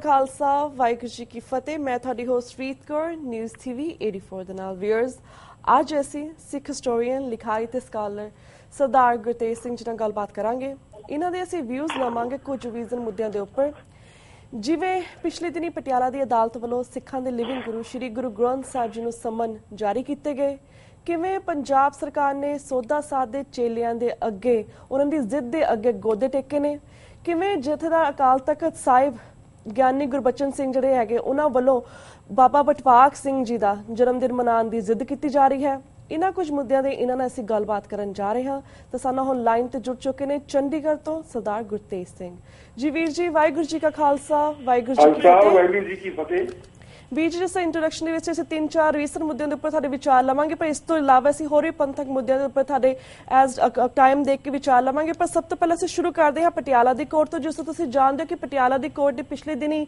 खालसा वाहिगुरू जी की फतेह। मैं थोड़ी होस्ट रीत कौर न्यूज़ TV 84 ਦੇ ਨਾਲ ਵੀਅਰਸ। ਅੱਜ ਅਸੀਂ ਸਿੱਖ ਹਿਸਟੋਰੀਅਨ ਲਿਖਾਰੀ ਤੇ ਸਕਾਲਰ ਸਰਦਾਰ ਗੁਰਤੇਜ ਸਿੰਘ ਜੀ ਨਾਲ ਗੱਲਬਾਤ ਕਰਾਂਗੇ। ਇਹਨਾਂ ਦੇ ਅਸੀਂ ਵਿਊਜ਼ ਲਵਾਂਗੇ ਕੁਝ ਵਿਜ਼ਨ ਮੁੱਦਿਆਂ ਦੇ ਉੱਪਰ, ਜਿਵੇਂ ਪਿਛਲੇ ਦਿਨੀ ਪਟਿਆਲਾ ਦੀ ਅਦਾਲਤ ਵੱਲੋਂ ਸਿੱਖਾਂ ਦੇ ਲਿਵਿੰਗ ਗੁਰੂ ਸ਼੍ਰੀ ਗੁਰੂ ਗ੍ਰੰਥ ਸਾਹਿਬ ਜੀ ਨੂੰ ਸਮਨ ਜਾਰੀ ਕੀਤੇ ਗਏ, ਕਿਵੇਂ ਪੰਜਾਬ ਸਰਕਾਰ ਨੇ ਸੋਧਾ ਸਾਧ ਦੇ ਚੇਲਿਆਂ ਦੇ ਅੱਗੇ ਉਹਨਾਂ ਦੀ ਜ਼ਿੱਦ ਦੇ ਅੱਗੇ ਗੋਦੇ ਟੇਕੇ ਨੇ, ਕਿਵੇਂ ਜਥੇਦਾਰ ਅਕਾਲ ਤਖਤ ਸਾਹਿਬ ਗਿਆਨੀ ਗੁਰਬਚਨ ਸਿੰਘ ਜਿਹੜੇ ਹੈਗੇ ਉਹਨਾਂ ਵੱਲੋਂ ਬਾਬਾ ਬਟਵਾਕ ਸਿੰਘ ਜੀ ਦਾ ਜਨਮ ਦਿਨ ਮਨਾਉਣ ਦੀ ਜ਼ਿੱਦ ਕੀਤੀ ਜਾ ਰਹੀ ਹੈ। ਇਹਨਾਂ ਕੁਝ ਮੁੱਦਿਆਂ ਦੇ ਇਹਨਾਂ ਨਾਲ ਅਸੀਂ ਗੱਲਬਾਤ ਕਰਨ ਜਾ ਰਹੇ ਹਾਂ। ਤਾਂ ਸਾਨੂੰ ਹੁਣ ਲਾਈਨ ਤੇ ਜੁੜ ਚੁੱਕੇ ਨੇ ਚੰਡੀਗੜ੍ਹ ਤੋਂ ਸਰਦਾਰ ਗੁਰਤੇਜ ਸਿੰਘ ਜੀ। ਵੀਰ ਜੀ ਵਾਹਿਗੁਰੂ ਜੀ ਕਾ ਖਾਲਸਾ ਵਾਹਿਗੁਰੂ ਜੀ ਕੀ ਫਤਿਹ। ਵੀਰ ਜੀ ਜਿਸ ਇੰਟਰੋਡਕਸ਼ਨ ਦੇ ਵਿੱਚ ਅਸੀਂ 3-4 ਰੀਸੈਂਟ ਮੁੱਦਿਆਂ ਦੇ ਉੱਪਰ ਤੁਹਾਡੇ ਵਿਚਾਰ ਲਵਾਂਗੇ, ਪਰ ਇਸ ਤੋਂ ਇਲਾਵਾ ਅਸੀਂ ਹੋਰ ਵੀ ਪੰਥਕ ਮੁੱਦਿਆਂ ਦੇ ਉੱਪਰ ਤੁਹਾਡੇ ਐਜ਼ ਟਾਈਮ ਦੇਖ ਕੇ ਵਿਚਾਰ ਲਵਾਂਗੇ। ਪਰ ਸਭ ਤੋਂ ਪਹਿਲਾਂ ਅਸੀਂ ਸ਼ੁਰੂ ਕਰਦੇ ਹਾਂ ਪਟਿਆਲਾ ਦੀ ਕੋਰਟ ਤੋਂ। ਜਿਸ ਤੋਂ ਤੁਸੀਂ ਜਾਣਦੇ ਹੋ ਕਿ ਪਟਿਆਲਾ ਦੀ ਕੋਰਟ ਨੇ ਪਿਛਲੇ ਦਿਨੀ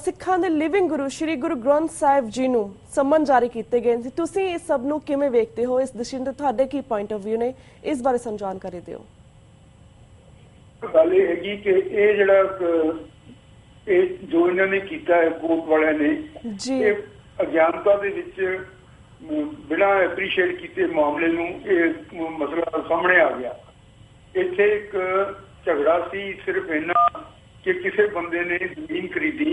ਸਿੱਖਾਂ ਦੇ ਲਿਵਿੰਗ ਗੁਰੂ ਸ਼੍ਰੀ ਗੁਰੂ ਗ੍ਰੰਥ ਸਾਹਿਬ ਜੀ ਨੂੰ ਸਮਨ ਜਾਰੀ ਕੀਤੇ ਗਏ ਸੀ। ਤੁਸੀਂ ਇਸ ਸਭ ਨੂੰ ਕਿਵੇਂ ਵੇਖਦੇ ਹੋ? ਇਸ ਡਿਸੀਜਨ ਤੇ ਤੁਹਾਡੇ ਕੀ ਪੁਆਇੰਟ ਆਫ ਵਿਊ ਨੇ? ਇਸ ਬਾਰੇ ਸਾਨੂੰ ਜਾਣਕਾਰੀ ਦਿਓ। ਗੱਲ ਇਹ ਹੈਗੀ ਕਿ ਇਹ ਜਿਹੜਾ ਜੋ ਇਹਨਾਂ ਨੇ ਕੀਤਾ ਹੈ ਕੋਰਟ ਵਾਲਿਆਂ ਨੇ, ਇਹ ਅਗਿਆਨਤਾ ਦੇ ਵਿੱਚ ਬਿਨਾਂ ਐਪਰੀਸ਼ੀਏਟ ਕੀਤੇ ਮਾਮਲੇ ਨੂੰ ਇਹ ਮਸਲਾ ਸਾਹਮਣੇ ਆ ਗਿਆ। ਇੱਥੇ ਇੱਕ ਝਗੜਾ ਸੀ ਸਿਰਫ ਇੰਨਾ ਕਿ ਕਿਸੇ ਬੰਦੇ ਨੇ ਜ਼ਮੀਨ ਖਰੀਦੀ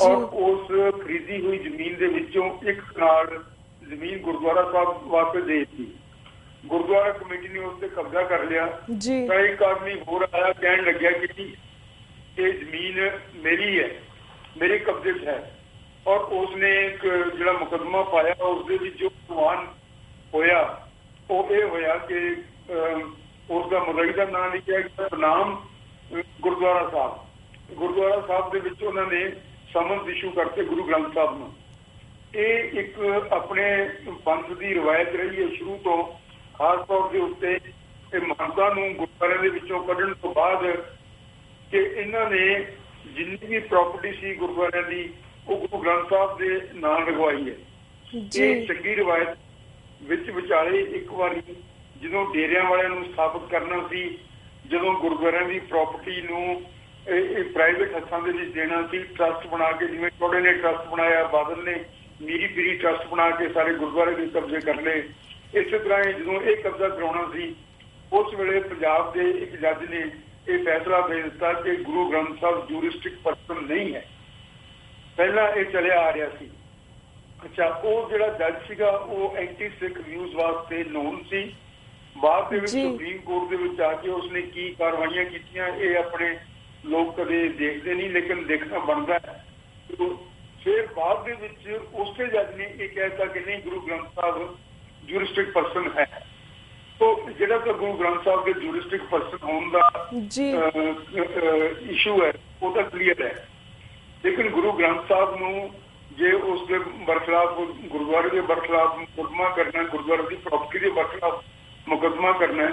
ਔਰ ਉਸ ਖਰੀਦੀ ਹੋਈ ਜ਼ਮੀਨ ਦੇ ਵਿੱਚੋਂ ਇੱਕ ਕਨਾਲ ਜ਼ਮੀਨ ਗੁਰਦੁਆਰਾ ਸਾਹਿਬ ਵਾਸਤੇ ਦੇ ਦਿੱਤੀ। ਗੁਰਦੁਆਰਾ ਕਮੇਟੀ ਨੇ ਉਸ ਤੇ ਕਬਜ਼ਾ ਕਰ ਲਿਆ। ਤਾਂ ਇੱਕ ਆਦਮੀ ਹੋਰ ਆਇਆ, ਕਹਿਣ ਲੱਗਿਆ ਕਿ ਇਹ ਜ਼ਮੀਨ ਮੇਰੀ ਹੈ, ਮੇਰੇ ਕਬਜ਼ੇ 'ਚ ਹੈ। ਔਰ ਉਸਨੇ ਇੱਕ ਜਿਹੜਾ ਮੁਕੱਦਮਾ ਪਾਇਆ ਉਸ ਦੇ ਵਿੱਚ ਜੋ ਪ੍ਰਵਾਨ ਹੋਇਆ ਉਹ ਇਹ ਹੋਇਆ ਕਿ ਉਸ ਦਾ ਮੁਦਈ ਦਾ ਨਾਂ ਲਿਖਿਆ ਗਿਆ ਬਨਾਮ ਗੁਰਦੁਆਰਾ ਸਾਹਿਬ। ਗੁਰਦੁਆਰਾ ਸਾਹਿਬ ਦੇ ਵਿੱਚ ਉਹਨਾਂ ਨੇ ਸਮਨ ਇਸ਼ੂ ਕਰਤੇ ਗੁਰੂ ਗ੍ਰੰਥ ਸਾਹਿਬ ਨੂੰ। ਇਹ ਇੱਕ ਆਪਣੇ ਪੰਥ ਦੀ ਰਵਾਇਤ ਰਹੀ ਹੈ ਸ਼ੁਰੂ ਤੋਂ, ਖਾਸ ਤੌਰ ਦੇ ਉੱਤੇ ਇਹ ਮਹੰਤਾਂ ਨੂੰ ਗੁਰਦੁਆਰਿਆਂ ਦੇ ਵਿੱਚੋਂ ਕੱਢਣ ਤੋਂ ਬਾਅਦ ਕਿ ਇਹਨਾਂ ਨੇ ਜਿੰਨੀ ਵੀ ਪ੍ਰਾਪਰਟੀ ਸੀ ਗੁਰਦੁਆਰਿਆਂ ਦੀ ਉਹ ਗੁਰੂ ਗ੍ਰੰਥ ਸਾਹਿਬ ਦੇ ਨਾਂ ਲਗਵਾਈ ਹੈ। ਇਹ ਚੰਗੀ ਰਵਾਇਤ ਵਿੱਚ ਵਿਚਾਲੇ ਇੱਕ ਵਾਰੀ ਜਦੋਂ ਡੇਰਿਆਂ ਵਾਲਿਆਂ ਨੂੰ ਸਥਾਪਿਤ ਕਰਨਾ ਸੀ, ਜਦੋਂ ਗੁਰਦੁਆਰਿਆਂ ਦੀ ਪ੍ਰਾਪਰਟੀ ਨੂੰ ਇਹ ਪ੍ਰਾਈਵੇਟ ਹੱਥਾਂ ਦੇ ਵਿੱਚ ਦੇਣਾ ਸੀ, ਟਰਸਟ ਬਣਾ ਕੇ, ਜਿਵੇਂ ਟੋਡੇ ਨੇ ਟਰਸਟ ਬਣਾਇਆ, ਬਾਦਲ ਨੇ ਮੀਰੀ ਪੀਰੀ ਟਰਸਟ ਬਣਾ ਕੇ ਸਾਰੇ ਗੁਰਦੁਆਰੇ ਦੇ ਕਬਜ਼ੇ ਕਰ ਲਏ। ਇਸੇ ਤਰ੍ਹਾਂ ਹੀ ਜਦੋਂ ਇਹ ਕਬਜ਼ਾ ਕਰਾਉਣਾ ਸੀ ਉਸ ਵੇਲੇ ਪੰਜਾਬ ਦੇ ਇੱਕ ਜੱਜ ਨੇ ਇਹ ਫੈਸਲਾ ਦੇ ਦਿੱਤਾ ਕਿ ਗੁਰੂ ਗ੍ਰੰਥ ਸਾਹਿਬ ਜੂਰਿਸਟਿਕ ਪਰਸਨ ਨਹੀਂ ਹੈ। ਪਹਿਲਾਂ ਇਹ ਚੱਲਿਆ ਆ ਰਿਹਾ ਸੀ। ਅੱਛਾ, ਉਹ ਜਿਹੜਾ ਜੱਜ ਸੀਗਾ ਉਹ ਐਂਟੀ ਸਿੱਖ ਵਿਊਜ਼ ਵਾਸਤੇ ਨੋਨ ਸੀ। ਬਾਅਦ ਦੇ ਵਿੱਚ ਸੁਪਰੀਮ ਕੋਰਟ ਦੇ ਵਿੱਚ ਆ ਕੇ ਉਸਨੇ ਕੀ ਕਾਰਵਾਈਆਂ ਕੀਤੀਆਂ ਇਹ ਆਪਣੇ ਲੋਕ ਕਦੇ ਦੇਖਦੇ ਨਹੀਂ, ਲੇਕਿਨ ਦੇਖਣਾ ਬਣਦਾ ਹੈ। ਫਿਰ ਬਾਅਦ ਦੇ ਵਿੱਚ ਉਸੇ ਜੱਜ ਨੇ ਇਹ ਕਹਿ ਦਿੱਤਾ ਕਿ ਨਹੀਂ, ਗੁਰੂ ਗ੍ਰੰਥ ਸਾਹਿਬ ਜੂਰਿਸਟਿਕ ਪਰਸਨ ਹੈ। ਜਿਹੜਾ ਤਾਂ ਗੁਰੂ ਗ੍ਰੰਥ ਸਾਹਿਬ ਦੇ ਜੂਰਿਸਟਿਕ ਪਰਸਨ ਹੋਣ ਦਾ ਇਸ਼ੂ ਹੈ ਉਹ ਤਾਂ ਕਲੀਅਰ ਹੈ, ਲੇਕਿਨ ਗੁਰੂ ਗ੍ਰੰਥ ਸਾਹਿਬ ਨੂੰ ਜੇ ਉਸ ਦੇ ਬਰਖਲਾਫ ਗੁਰਦੁਆਰੇ ਦੇ ਬਰਖਲਾਫ ਮੁਕੱਦਮਾ ਕਰਨਾ, ਗੁਰਦੁਆਰੇ ਦੀ ਪ੍ਰਾਪਰਟੀ ਦੇ ਬਰਖਲਾਫ ਮੁਕੱਦਮਾ ਕਰਨਾ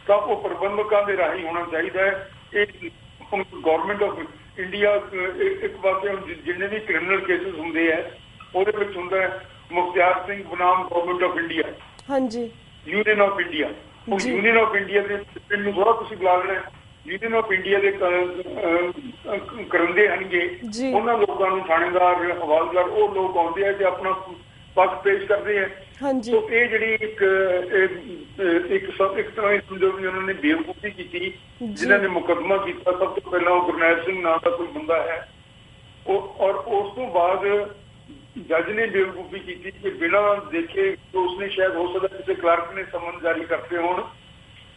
ਤਾਂ ਉਹ ਪ੍ਰਬੰਧਕਾਂ ਦੇ ਰਾਹੀਂ ਹੋਣਾ ਚਾਹੀਦਾ ਹੈ। ਇਹ ਗੌਰਮੈਂਟ ਆਫ ਇੰਡੀਆ ਇੱਕ ਪਾਸੇ ਜਿੰਨੇ ਵੀ ਕ੍ਰਿਮੀਨਲ ਕੇਸਿਸ ਹੁੰਦੇ ਹੈ ਉਹਦੇ ਵਿੱਚ ਹੁੰਦਾ ਹੈ Mukhtiar Singh ਬਨਾਮ government of India, ਹਾਂਜੀ, ਯੂਨੀਅਨ ਆਫ ਇੰਡੀਆ। ਉਹ ਯੂਨੀਅਨ ਆਫ ਇੰਡੀਆ ਦੇ ਨੂੰ ਥੋੜਾ ਤੁਸੀਂ ਬੁਲਾ ਲੈਣਾ, ਯੂਨੀਅਨ ਆਫ ਇੰਡੀਆ ਦੇ ਕਰੰਦੇ ਆਣਗੇ ਉਹਨਾਂ ਲੋਕਾਂ ਨੂੰ, ਥਾਣੇਦਾਰ, ਹਵਾਲਦਾਰ, ਉਹ ਲੋਕ ਆਉਂਦੇ ਆ ਤੇ ਆਪਣਾ ਪੱਖ ਪੇਸ਼ ਕਰਦੇ ਆ। ਸੋ ਇਹ ਜਿਹੜੀ ਇੱਕ ਤਰ੍ਹਾਂ ਦੀ ਸਮਝੋ ਵੀ ਉਹਨਾਂ ਨੇ ਬੇਵਕੂਫੀ ਕੀਤੀ। ਜਿਨ੍ਹਾਂ ਨੇ ਮੁਕੱਦਮਾ ਕੀਤਾ ਸਭ ਤੋਂ ਪਹਿਲਾਂ ਉਹ ਗੁਰਨੈਲ ਸਿੰਘ ਨਾਂ ਦਾ ਕੋਈ ਬੰਦਾ ਹੈ, ਔਰ ਉਸ ਤੋਂ ਬਾਅਦ ਜੱਜ ਨੇ ਬੇਵਕੂਫੀ ਕੀਤੀ ਕਿ ਬਿਨਾਂ ਦੇਖੇ ਉਸਨੇ ਸ਼ਾਇਦ ਹੋ ਸਕਦਾ ਕਿਸੇ ਕਲਰਕ ਨੇ ਸਮਨ ਜਾਰੀ ਕਰਤੇ ਹੋਣ।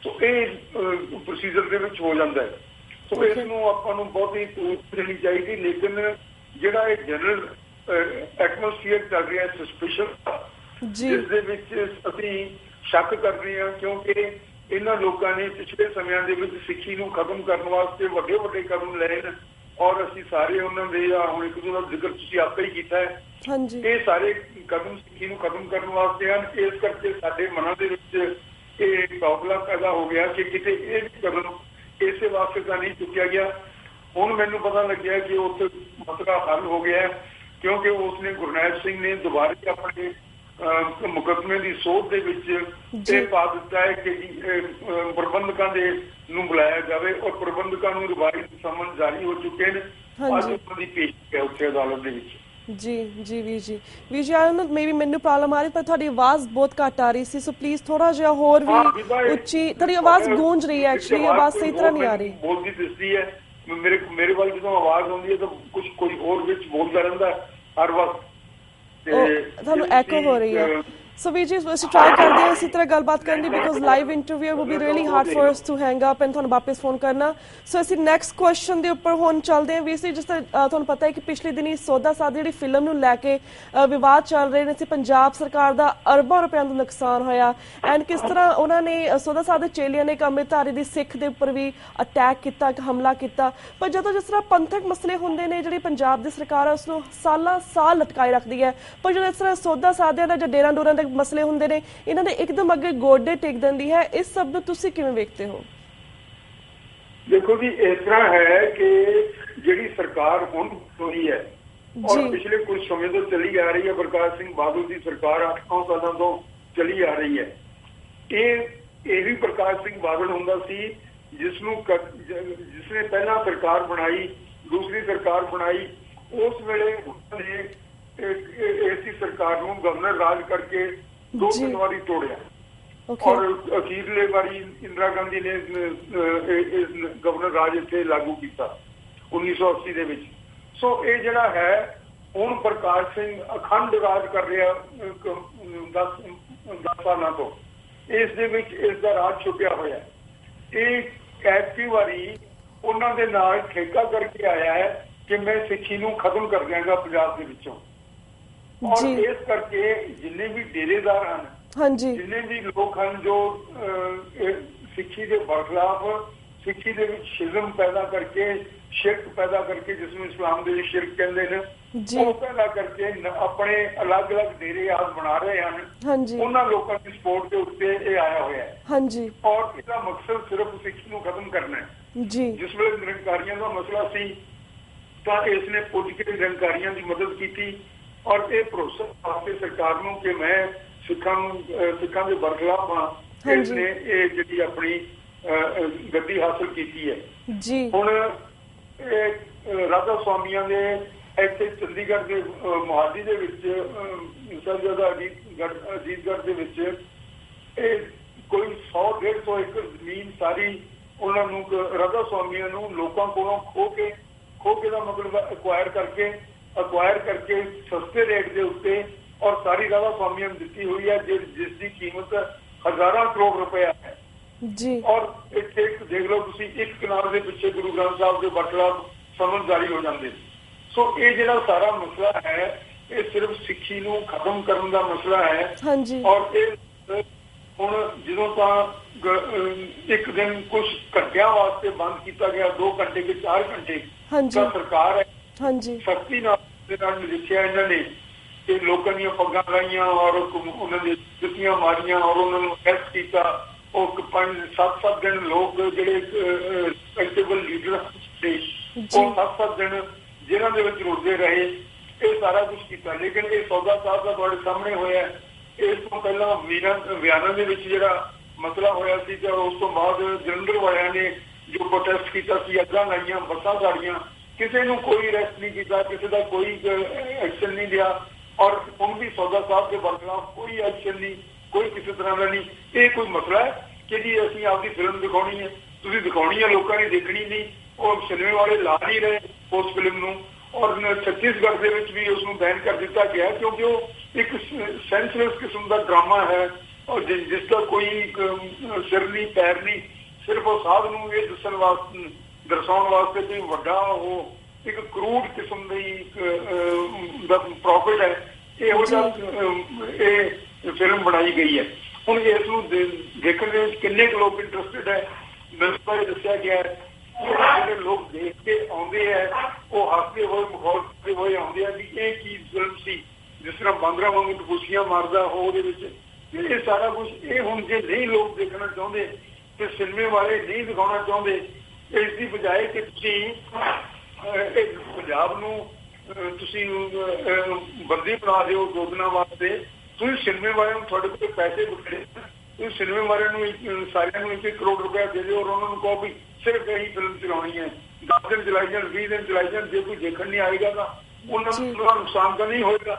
ਸੋ ਇਹ ਪ੍ਰੋਸੀਜਰ ਦੇ ਵਿੱਚ ਹੋ ਜਾਂਦਾ ਹੈ। ਸੋ ਇਸ ਨੂੰ ਆਪਾਂ ਨੂੰ ਬਹੁਤ ਹੀ ਦੇਣੀ ਚਾਹੀਦੀ, ਲੇਕਿਨ ਜਿਹੜਾ ਇਹ ਜਨਰਲ ਐਟਮੋਸਫੀਅਰ ਚੱਲ ਰਿਹਾ ਸਸਪੀਸ਼ਨ, ਜਿਸ ਦੇ ਵਿੱਚ ਅਸੀਂ ਸ਼ੱਕ ਕਰ ਰਹੇ ਹਾਂ ਕਿਉਂਕਿ ਇਹਨਾਂ ਲੋਕਾਂ ਨੇ ਪਿਛਲੇ ਸਮਿਆਂ ਦੇ ਵਿੱਚ ਸਿੱਖੀ ਨੂੰ ਖਤਮ ਕਰਨ ਵਾਸਤੇ ਵੱਡੇ ਵੱਡੇ ਕਦਮ ਲਏ ਨੇ ਔਰ ਅਸੀਂ ਸਾਰੇ ਉਹਨਾਂ ਦੇ ਹੁਣ ਇੱਕ ਦੂਜੇ ਦਾ ਜ਼ਿਕਰ ਤੁਸੀਂ ਆਪੇ ਹੀ ਕੀਤਾ ਹੈ। ਇਹ ਸਾਰੇ ਕਦਮ ਸਿੱਖੀ ਨੂੰ ਖਤਮ ਕਰਨ ਵਾਸਤੇ ਹਨ। ਇਸ ਕਰਕੇ ਸਾਡੇ ਮਨਾਂ ਦੇ ਵਿੱਚ ਇਹ ਟੌਪਲਾ ਪੈਦਾ ਹੋ ਗਿਆ ਕਿ ਕਿਤੇ ਇਹ ਵੀ ਕਦਮ ਇਸੇ ਵਾਸਤੇ ਤਾਂ ਨਹੀਂ ਚੁੱਕਿਆ ਗਿਆ। ਹੁਣ ਮੈਨੂੰ ਪਤਾ ਲੱਗਿਆ ਕਿ ਉੱਥੇ ਮਸਲਾ ਹੱਲ ਹੋ ਗਿਆ ਕਿਉਂਕਿ ਉਸਨੇ ਗੁਰਨੈਲ ਸਿੰਘ ਨੇ ਦੁਬਾਰਾ ਆਪਣੇ ਮੁਕੱਦਮੇ ਦੀ ਸੋਧ ਦੇ ਵਿੱਚ ਇਹ ਪਾ ਦਿੱਤਾ ਹੈ ਕਿ ਪ੍ਰਬੰਧਕਾਂ ਦੇ ਨੂੰ ਬੁਲਾਇਆ ਜਾਵੇ ਔਰ ਪ੍ਰਬੰਧਕਾਂ ਨੂੰ ਰਿਵਾਇਤ ਸਮਨ ਜਾਰੀ ਹੋ ਚੁੱਕੇ ਨੇ ਅੱਜ ਉਹਨਾਂ ਦੀ ਪੇਸ਼ੀ ਹੈ ਉੱਥੇ ਅਦਾਲਤ ਦੇ ਵਿੱਚ। ਜੀ ਵੀਰ ਜੀ ਮੇਬੀ ਮੈਨੂੰ ਪ੍ਰੋਬਲਮ ਆ ਰਹੀ, ਪਰ ਤੁਹਾਡੀ ਆਵਾਜ਼ ਬਹੁਤ ਘੱਟ ਆ ਰਹੀ ਸੀ, ਸੋ ਪਲੀਜ਼ ਥੋੜਾ ਜਿਹਾ ਹੋਰ ਵੀ ਉੱਚੀ, ਤੁਹਾਡੀ ਆਵਾਜ਼ ਗੂੰਜ ਰਹੀ ਹੈ, ਐਕਚੁਅਲੀ ਆਵਾਜ਼ ਸਹੀ ਤਰ੍ਹਾਂ ਨਹੀਂ ਆ ਰਹੀ। ਬੋਲਦੀ ਦਿਸਦੀ ਹੈ ਮੇਰੇ ਵੱਲ ਜਦੋਂ ਆਵਾਜ਼ ਆਉਂਦੀ ਹੈ ਤਾਂ ਕੁਝ ਕੋਈ ਹੋਰ ਵਿੱਚ ਬੋਲਦਾ ਰਹਿੰਦਾ ਹਰ ਵਕਤ, ਤੁਹਾਨੂੰ ਐਕੋ ਹੋ ਰਹੀ ਹੈ। ਸੋ ਵੀਰ ਜੀ ਅਸੀਂ ਟਰਾਈ ਕਰਦੇ ਹਾਂ ਇਸੇ ਤਰ੍ਹਾਂ ਗੱਲਬਾਤ ਕਰਨ ਦੀ, because live interview will be really hard for us to hang up and ਤੁਹਾਨੂੰ ਵਾਪਸ ਫੋਨ ਕਰਨਾ। ਸੋ ਅਸੀਂ ਨੈਕਸਟ ਕੁਐਸਚਨ ਦੇ ਉੱਪਰ ਹੁਣ ਚੱਲਦੇ ਹਾਂ। ਵੀਰ ਜੀ ਜਿਸ ਤਰ੍ਹਾਂ ਤੁਹਾਨੂੰ ਪਤਾ ਹੈ ਕਿ ਪਿਛਲੇ ਦਿਨੀ ਸੌਦਾ ਸਾਧ ਜਿਹੜੀ ਫਿਲਮ ਨੂੰ ਲੈ ਕੇ ਵਿਵਾਦ ਚੱਲ ਰਹੇ ਨੇ ਸੀ, ਪੰਜਾਬ ਸਰਕਾਰ ਦਾ ਅਰਬਾਂ ਰੁਪਇਆਂ ਦਾ ਨੁਕਸਾਨ ਹੋਇਆ, ਐਂਡ ਕਿਸ ਤਰ੍ਹਾਂ ਉਹਨਾਂ ਨੇ ਸੌਦਾ ਸਾਧ ਦੇ ਚੇਲਿਆਂ ਨੇ ਇੱਕ ਅੰਮ੍ਰਿਤਧਾਰੀ ਦੀ ਸਿੱਖ ਦੇ ਉੱਪਰ ਵੀ ਅਟੈਕ ਕੀਤਾ, ਇੱਕ ਹਮਲਾ ਕੀਤਾ। ਪਰ ਜਦੋਂ ਜਿਸ ਤਰ੍ਹਾਂ ਪੰਥਕ ਮਸਲੇ ਹੁੰਦੇ ਨੇ, ਜਿਹੜੀ ਪੰਜਾਬ ਦੀ ਸਰਕਾਰ ਹੈ ਉਸਨੂੰ ਸਾਲਾਂ ਸਾਲ ਲਟਕਾਈ ਰੱਖਦੀ ਹੈ, ਪਰ ਜਦੋਂ ਇਸ ਤਰ੍ਹਾਂ ਸੌਦਾ ਸਾਧਿਆਂ ਦਾ ਜਾਂ ਡੇਰਾ ਡੋਰਾਂ ਦੇ ਮਸਲੇ ਹੁੰਦੇ ਨੇ, ਇਹਨਾਂ ਦੇ ਇੱਕਦਮ ਅੱਗੇ ਗੋਡੇ ਟੇਕ ਦਿੰਦੀ ਹੈ। ਇਸ ਸਭ ਨੂੰ ਤੁਸੀਂ ਕਿਵੇਂ ਵੇਖਦੇ ਹੋ? ਦੇਖੋ ਜੀ, ਇਸ ਤਰ੍ਹਾਂ ਹੈ ਕਿ ਜਿਹੜੀ ਸਰਕਾਰ ਹੁਣ ਹੋਈ ਹੈ ਔਰ ਪਿਛਲੇ ਕੁਝ ਸਮੇਂ ਤੋਂ ਚੱਲੀ ਆ ਰਹੀ ਹੈ, ਪ੍ਰਕਾਸ਼ ਸਿੰਘ ਬਾਦਲ ਦੀ ਸਰਕਾਰ 8 ਸਾਲਾਂ ਤੋਂ ਚੱਲੀ ਆ ਰਹੀ ਹੈ। ਇਹ ਵੀ ਪ੍ਰਕਾਸ਼ ਸਿੰਘ ਬਾਦਲ ਹੁੰਦਾ ਸੀ ਜਿਸਨੇ ਪਹਿਲਾਂ ਸਰਕਾਰ ਬਣਾਈ, ਦੂਸਰੀ ਸਰਕਾਰ ਬਣਾਈ, ਉਸ ਵੇਲੇ ਉਸਨੇ ਇਸੀ ਸਰਕਾਰ ਨੂੰ ਗਵਰਨਰ ਰਾਜ ਕਰਕੇ 2-3 ਵਾਰੀ ਤੋੜਿਆ ਔਰ ਅਖੀਰਲੇ ਵਾਰੀ ਇੰਦਰਾ ਗਾਂਧੀ ਨੇ ਗਵਰਨਰ ਰਾਜ ਇੱਥੇ ਲਾਗੂ ਕੀਤਾ 1980 ਦੇ ਵਿੱਚ। ਸੋ ਇਹ ਜਿਹੜਾ ਹੈ ਹੁਣ ਪ੍ਰਕਾਸ਼ ਸਿੰਘ ਅਖੰਡ ਰਾਜ ਕਰ ਰਿਹਾ 10 ਸਾਲਾਂ ਤੋਂ, ਇਸ ਦੇ ਵਿੱਚ ਇਸ ਦਾ ਰਾਜ ਛੁਪਿਆ ਹੋਇਆ। ਇਹ ਐਤਕੀ ਵਾਰੀ ਉਹਨਾਂ ਦੇ ਨਾਲ ਠੇਕਾ ਕਰਕੇ ਆਇਆ ਹੈ ਕਿ ਮੈਂ ਸਿੱਖੀ ਨੂੰ ਖਤਮ ਕਰ ਦਿਆਂਗਾ ਪੰਜਾਬ ਦੇ ਵਿੱਚੋਂ, ਔਰ ਇਸ ਕਰਕੇ ਜਿੰਨੇ ਵੀ ਡੇਰੇਦਾਰ ਹਨ, ਜਿੰਨੇ ਵੀ ਲੋਕ ਹਨ ਜੋ ਸਿੱਖੀ ਦੇ ਬਰਖਲਾਫ, ਸਿੱਖੀ ਦੇ ਵਿੱਚ ਸ਼ਿਜ਼ਮ ਪੈਦਾ ਕਰਕੇ, ਸ਼ਿਰਕ ਪੈਦਾ ਕਰਕੇ, ਜਿਸ ਨੂੰ ਇਸਲਾਮ ਦੇ ਵਿੱਚ ਸ਼ਿਰਕ ਕਹਿੰਦੇ ਨੇ, ਉਹ ਪੈਦਾ ਕਰਕੇ ਆਪਣੇ ਅਲੱਗ-ਅਲੱਗ ਡੇਰੇ ਆਦ ਬਣਾ ਰਹੇ ਹਨ, ਉਹਨਾਂ ਲੋਕਾਂ ਦੀ ਸਪੋਰਟ ਦੇ ਉੱਤੇ ਇਹ ਆਇਆ ਹੋਇਆ ਹੈ। ਔਰ ਇਹਦਾ ਮਕਸਦ ਸਿਰਫ ਸਿੱਖੀ ਨੂੰ ਖਤਮ ਕਰਨਾ ਹੈ। ਜਿਸ ਵੇਲੇ ਨਿਰੰਕਾਰੀਆਂ ਦਾ ਮਸਲਾ ਸੀ ਤਾਂ ਇਸ ਨੇ ਪੁੱਜ ਕੇ ਨਿਰੰਕਾਰੀਆਂ ਦੀ ਮਦਦ ਕੀਤੀ ਔਰ ਇਹ ਭਰੋਸਾ ਵਾਸਤੇ ਸਰਕਾਰ ਨੂੰ ਕਿ ਮੈਂ ਸਿੱਖਾਂ ਦੇ ਬਰਖਲਾਫ ਹਾਂ, ਇਸ ਨੇ ਇਹ ਜਿਹੜੀ ਆਪਣੀ ਗੱਦੀ ਹਾਸਲ ਕੀਤੀ ਹੈ। ਹੁਣ ਇਹ ਰਾਧਾ ਸਵਾਮੀਆਂ ਦੇ ਇੱਥੇ ਚੰਡੀਗੜ੍ਹ ਦੇ ਮੁਹਾਲੀ ਦੇ ਵਿੱਚ ਸਾਹਿਬਜ਼ਾਦਾ ਅਜੀਤਗੜ੍ਹ ਦੇ ਵਿੱਚ ਇਹ ਕੋਈ 100-150 ਏਕੜ ਜ਼ਮੀਨ ਸਾਰੀ ਉਹਨਾਂ ਨੂੰ ਰਾਧਾ ਸਵਾਮੀਆਂ ਨੂੰ ਲੋਕਾਂ ਕੋਲੋਂ ਖੋ ਕੇ ਦਾ ਮਤਲਬ ਅਕਵਾਇਰ ਕਰਕੇ ਸਸਤੇ ਰੇਟ ਦੇ ਉੱਤੇ ਔਰ ਸਾਰੀ ਰਾਧਾ ਸਵਾਮੀਆਂ ਨੂੰ ਦਿੱਤੀ ਹੋਈ ਹੈ, ਜਿਸ ਦੀ ਕੀਮਤ ਹਜ਼ਾਰਾਂ ਕਰੋੜ ਰੁਪਏ ਹੈ। ਔਰ ਇੱਥੇ ਦੇਖ ਲਓ ਤੁਸੀਂ, 1 ਕਨਾਲ ਦੇ ਪਿੱਛੇ ਗੁਰੂ ਗ੍ਰੰਥ ਸਾਹਿਬ ਦੇ ਬਰਖਲਾਫ ਸਮਨ ਜਾਰੀ ਹੋ ਜਾਂਦੇ। ਸੋ ਇਹ ਜਿਹੜਾ ਸਾਰਾ ਮਸਲਾ ਹੈ ਇਹ ਸਿਰਫ ਸਿੱਖੀ ਨੂੰ ਖਤਮ ਕਰਨ ਦਾ ਮਸਲਾ ਹੈ। ਔਰ ਇਹ ਹੁਣ ਜਦੋਂ ਤਾਂ ਇੱਕ ਦਿਨ ਕੁਝ ਘੰਟਿਆਂ ਵਾਸਤੇ ਬੰਦ ਕੀਤਾ ਗਿਆ, 2 ਘੰਟੇ ਕੇ 4 ਘੰਟੇ, ਤਾਂ ਸਰਕਾਰ ਹੈ ਸਖਤੀ ਨਾਲ ਲਿਖਿਆ ਇਹਨਾਂ ਨੇ ਕਿ ਲੋਕਾਂ ਦੀਆਂ ਪੱਗਾਂ ਲਾਈਆਂ ਔਰ ਉਹਨਾਂ ਦੇ ਜੁੱਤੀਆਂ ਮਾਰੀਆਂ ਔਰ ਉਹਨਾਂ ਨੂੰ ਅਰੈਸਟ ਕੀਤਾ। ਉਹ 5-7 ਦਿਨ ਲੋਕ ਜਿਹੜੇ ਰਿਸਪੈਕਟੇਬਲ ਲੀਡਰ ਸੀ ਉਹ 7 ਦਿਨ ਜੇਲ੍ਹਾਂ ਦੇ ਵਿੱਚ ਰੁਲਦੇ ਰਹੇ। ਇਹ ਸਾਰਾ ਕੁਝ ਕੀਤਾ, ਲੇਕਿਨ ਇਹ ਸੌਦਾ ਸਾਹਿਬ ਦਾ ਤੁਹਾਡੇ ਸਾਹਮਣੇ ਹੋਇਆ। ਇਸ ਤੋਂ ਪਹਿਲਾਂ ਬਿਆਨਾਂ ਦੇ ਵਿੱਚ ਜਿਹੜਾ ਮਸਲਾ ਹੋਇਆ ਸੀ ਤੇ ਉਸ ਤੋਂ ਬਾਅਦ ਜਲੰਧਰ ਵਾਲਿਆਂ ਨੇ ਜੋ ਪ੍ਰੋਟੈਸਟ ਕੀਤਾ ਸੀ, ਅੱਗਾਂ ਲਾਈਆਂ, ਬੱਸਾਂ ਸਾੜੀਆਂ, ਕਿਸੇ ਨੂੰ ਕੋਈ ਅਰੈਸਟ ਨਹੀਂ ਕੀਤਾ, ਕਿਸੇ ਦਾ ਕੋਈ ਐਕਸ਼ਨ ਨਹੀਂ ਲਿਆ ਔਰ ਹੁਣ ਵੀ ਸੌਦਾ ਸਾਹਿਬ ਦੇ ਬਰਖਲਾਫ ਕੋਈ ਐਕਸ਼ਨ ਨਹੀਂ, ਕੋਈ ਕਿਸੇ ਤਰ੍ਹਾਂ ਦਾ ਨਹੀਂ। ਇਹ ਕੋਈ ਮਸਲਾ ਹੈ ਕਿ ਜੀ ਅਸੀਂ ਆਪਦੀ ਫਿਲਮ ਦਿਖਾਉਣੀ ਹੈ, ਤੁਸੀਂ ਦਿਖਾਉਣੀ ਹੈ, ਲੋਕਾਂ ਨੇ ਦੇਖਣੀ ਨਹੀਂ। ਉਹ ਸਿਨੇਮੇ ਵਾਲੇ ਲਾ ਨਹੀਂ ਰਹੇ ਉਸ ਫਿਲਮ ਨੂੰ ਔਰ ਛੱਤੀਸਗੜ੍ਹ ਦੇ ਵਿੱਚ ਵੀ ਉਸ ਨੂੰ ਬੈਨ ਕਰ ਦਿੱਤਾ ਗਿਆ ਕਿਉਂਕਿ ਉਹ ਇੱਕ ਸੈਂਸਲੈਸ ਕਿਸਮ ਦਾ ਡਰਾਮਾ ਹੈ ਔਰ ਜਿਸ ਦਾ ਕੋਈ ਸਿਰ ਨਹੀਂ ਪੈਰ ਨਹੀਂ, ਸਿਰਫ ਉਹ ਸਾਧ ਨੂੰ ਇਹ ਦਰਸਾਉਣ ਵਾਸਤੇ ਕੋਈ ਵੱਡਾ ਉਹ ਇੱਕ ਕਰੂਡ ਕਿਸਮ ਦੀ ਦਾ ਪ੍ਰੋਫਿਟ ਹੈ, ਇਹੋ ਜਿਹਾ ਇਹ ਫਿਲਮ ਬਣਾਈ ਗਈ ਹੈ। ਹੁਣ ਇਸ ਨੂੰ ਦੇਖਣ ਦੇ ਵਿੱਚ ਕਿੰਨੇ ਕੁ ਲੋਕ ਇੰਟਰਸਟਿਡ ਹੈ, ਮੈਨੂੰ ਇਹ ਦੱਸਿਆ ਗਿਆ ਹੈ ਜਿਹੜੇ ਲੋਕ ਦੇਖ ਕੇ ਆਉਂਦੇ ਹੈ ਉਹ ਹੱਸਦੇ ਹੋਏ ਮਖੌਲਦੇ ਹੋਏ ਆਉਂਦੇ ਆ ਵੀ ਇਹ ਕੀ ਫਿਲਮ ਸੀ, ਜਿਸ ਤਰ੍ਹਾਂ ਬਾਂਦਰਾ ਵਾਂਗੂ ਟਪੂਸੀਆਂ ਮਾਰਦਾ ਉਹਦੇ ਵਿੱਚ। ਇਹ ਸਾਰਾ ਕੁਝ ਇਹ ਹੁਣ ਜੇ ਨਹੀਂ ਲੋਕ ਦੇਖਣਾ ਚਾਹੁੰਦੇ ਤੇ ਸਿਨੇਮੇ ਵਾਲੇ ਨਹੀਂ ਦਿਖਾਉਣਾ ਚਾਹੁੰਦੇ, ਇਸ ਦੀ ਬਜਾਏ ਕਿ ਤੁਸੀਂ ਪੰਜਾਬ ਨੂੰ ਤੁਸੀਂ ਬੰਦੀ ਬਣਾ ਦਿਓ 2 ਦਿਨਾਂ ਵਾਸਤੇ, ਤੁਸੀਂ ਸਿਨੇਮੇ ਵਾਲਿਆਂ ਨੂੰ ਤੁਹਾਡੇ ਕੋਲ ਪੈਸੇ ਬੁੱਕੜੇ, ਤੁਸੀਂ ਸਿਨੇਮੇ ਵਾਲਿਆਂ ਨੂੰ ਸਾਰਿਆਂ ਨੂੰ 1 ਕਰੋੜ ਰੁਪਇਆ ਦੇ ਦਿਓ ਔਰ ਉਹਨਾਂ ਨੂੰ ਕਹੋ ਵੀ ਸਿਰਫ ਇਹੀ ਫਿਲਮ ਚਲਾਉਣੀ ਹੈ 10 दिन चलाई जान, 20 दिन चलाई जान, जो कोई देखने नहीं आएगा तो उन्होंने नुकसान तो नहीं होगा।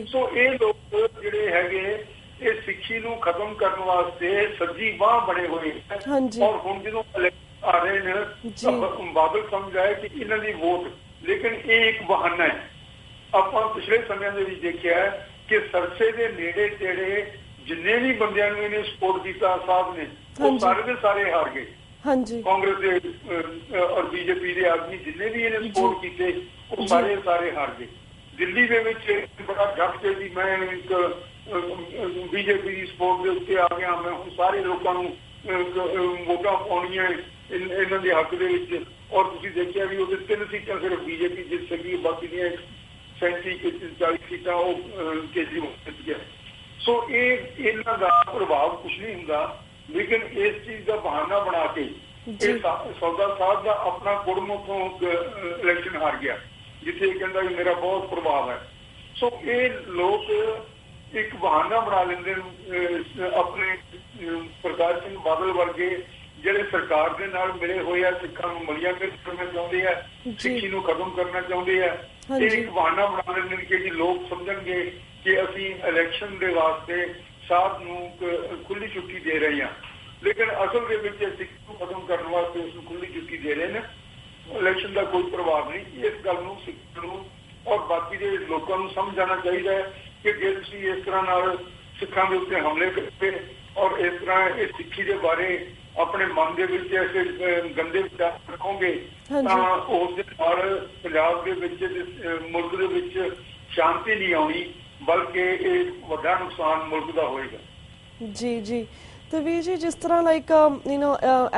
सो ये लोग जिहड़े हैगे ये सिੱਖੀ ਨੂੰ खत्म करने वास्ते सज्जी बांह बने हुए हैं। और हुण जो आ रहे हैं बादल समझ आए कि इन्हां दी वोट, लेकिन ये एक बहाना है। ਆਪਾਂ पिछले समय ਦੇ ਵਿੱਚ ਦੇਖਿਆ ਹੈ कि सरसे के नेड़े तेड़े जिन्ने भी बंदियां ਨੂੰ ਇਹਨੇ सपोर्ट ਕੀਤਾ साहब ने वो सारे के सारे हार गए। कांग्रेस के और बीजेपी के आदमी जिन्ने भी इन्हें सपोर्ट किए वो सारे सारे हार गए। दिल्ली के विच बड़ा जप से भी मैं एक बीजेपी की सपोर्ट के उत्ते आ गया, मैं हूँ सारे लोगों वोटां पाउणियां इन्हां दे हक दे विच। और तुसीं देखिया भी उहदे 3 सीटां सिर्फ बीजेपी जित सकी, बाकी दी 37-40 सीटां वो केजरीवाल जित गया। सो ये इन्हां दा प्रभाव कुछ नहीं हुंदा, लेकिन इस चीज का बहाना बना के सौदा साहब का अपना कुड़म तो इलेक्शन हार गया, जिथे कहता भी मेरा बहुत प्रभाव है। सो ये लोग एक बहाना बना लेंगे अपने प्रकाश सिंह बादल वर्गे ਜਿਹੜੇ ਸਰਕਾਰ ਦੇ ਨਾਲ ਮਿਲੇ ਹੋਏ ਆ, ਸਿੱਖਾਂ ਨੂੰ ਮਲੀਆਂ ਕਰਨਾ ਚਾਹੁੰਦੇ ਆ, ਸਿੱਖੀ ਨੂੰ ਖਤਮ ਕਰਨਾ ਚਾਹੁੰਦੇ ਆ। ਇਹ ਇੱਕ ਬਹਾਨਾ ਬਣਾ ਲੈਂਦੇ ਨੇ ਕਿ ਜੀ ਲੋਕ ਸਮਝਣਗੇ ਕਿ ਅਸੀਂ ਇਲੈਕਸ਼ਨ ਦੇ ਵਾਸਤੇ ਸਾਧ ਨੂੰ ਖੁੱਲੀ ਛੁੱਟੀ ਦੇ ਰਹੇ ਹਾਂ, ਲੇਕਿਨ ਅਸਲ ਦੇ ਵਿੱਚ ਸਿੱਖ ਨੂੰ ਖਤਮ ਕਰਨ ਵਾਸਤੇ ਉਸ ਨੂੰ ਖੁੱਲੀ ਛੁੱਟੀ ਦੇ ਰਹੇ ਨੇ। ਇਲੈਕਸ਼ਨ ਦਾ ਕੋਈ ਪ੍ਰਭਾਵ ਨਹੀਂ। ਇਸ ਗੱਲ ਨੂੰ ਸਿੱਖਾਂ ਨੂੰ ਔਰ ਬਾਕੀ ਦੇ ਲੋਕਾਂ ਨੂੰ ਸਮਝ ਆਉਣਾ ਚਾਹੀਦਾ ਹੈ ਕਿ ਜੇ ਤੁਸੀਂ ਇਸ ਤਰ੍ਹਾਂ ਨਾਲ ਸਿੱਖਾਂ ਦੇ ਉੱਤੇ ਹਮਲੇ ਕਰਦੇ ਔਰ ਇਸ ਤਰ੍ਹਾਂ ਇਹ ਸਿੱਖੀ ਦੇ ਬਾਰੇ ਆਪਣੇ ਮਨ ਦੇ ਵਿੱਚ ਐਸੇ ਗੰਦੇ ਵਿਚਾਰ ਰੱਖੋਗੇ ਤਾਂ ਉਸ ਦੇ ਨਾਲ ਪੰਜਾਬ ਦੇ ਵਿੱਚ ਮੁਲਕ ਦੇ ਵਿੱਚ ਸ਼ਾਂਤੀ ਨਹੀਂ ਆਉਣੀ, ਬਲਕਿ ਇਹ ਵੱਡਾ ਨੁਕਸਾਨ ਮੁਲਕ ਦਾ ਹੋਏਗਾ। ਜੀ तो वीर जी जिस तरह लाइक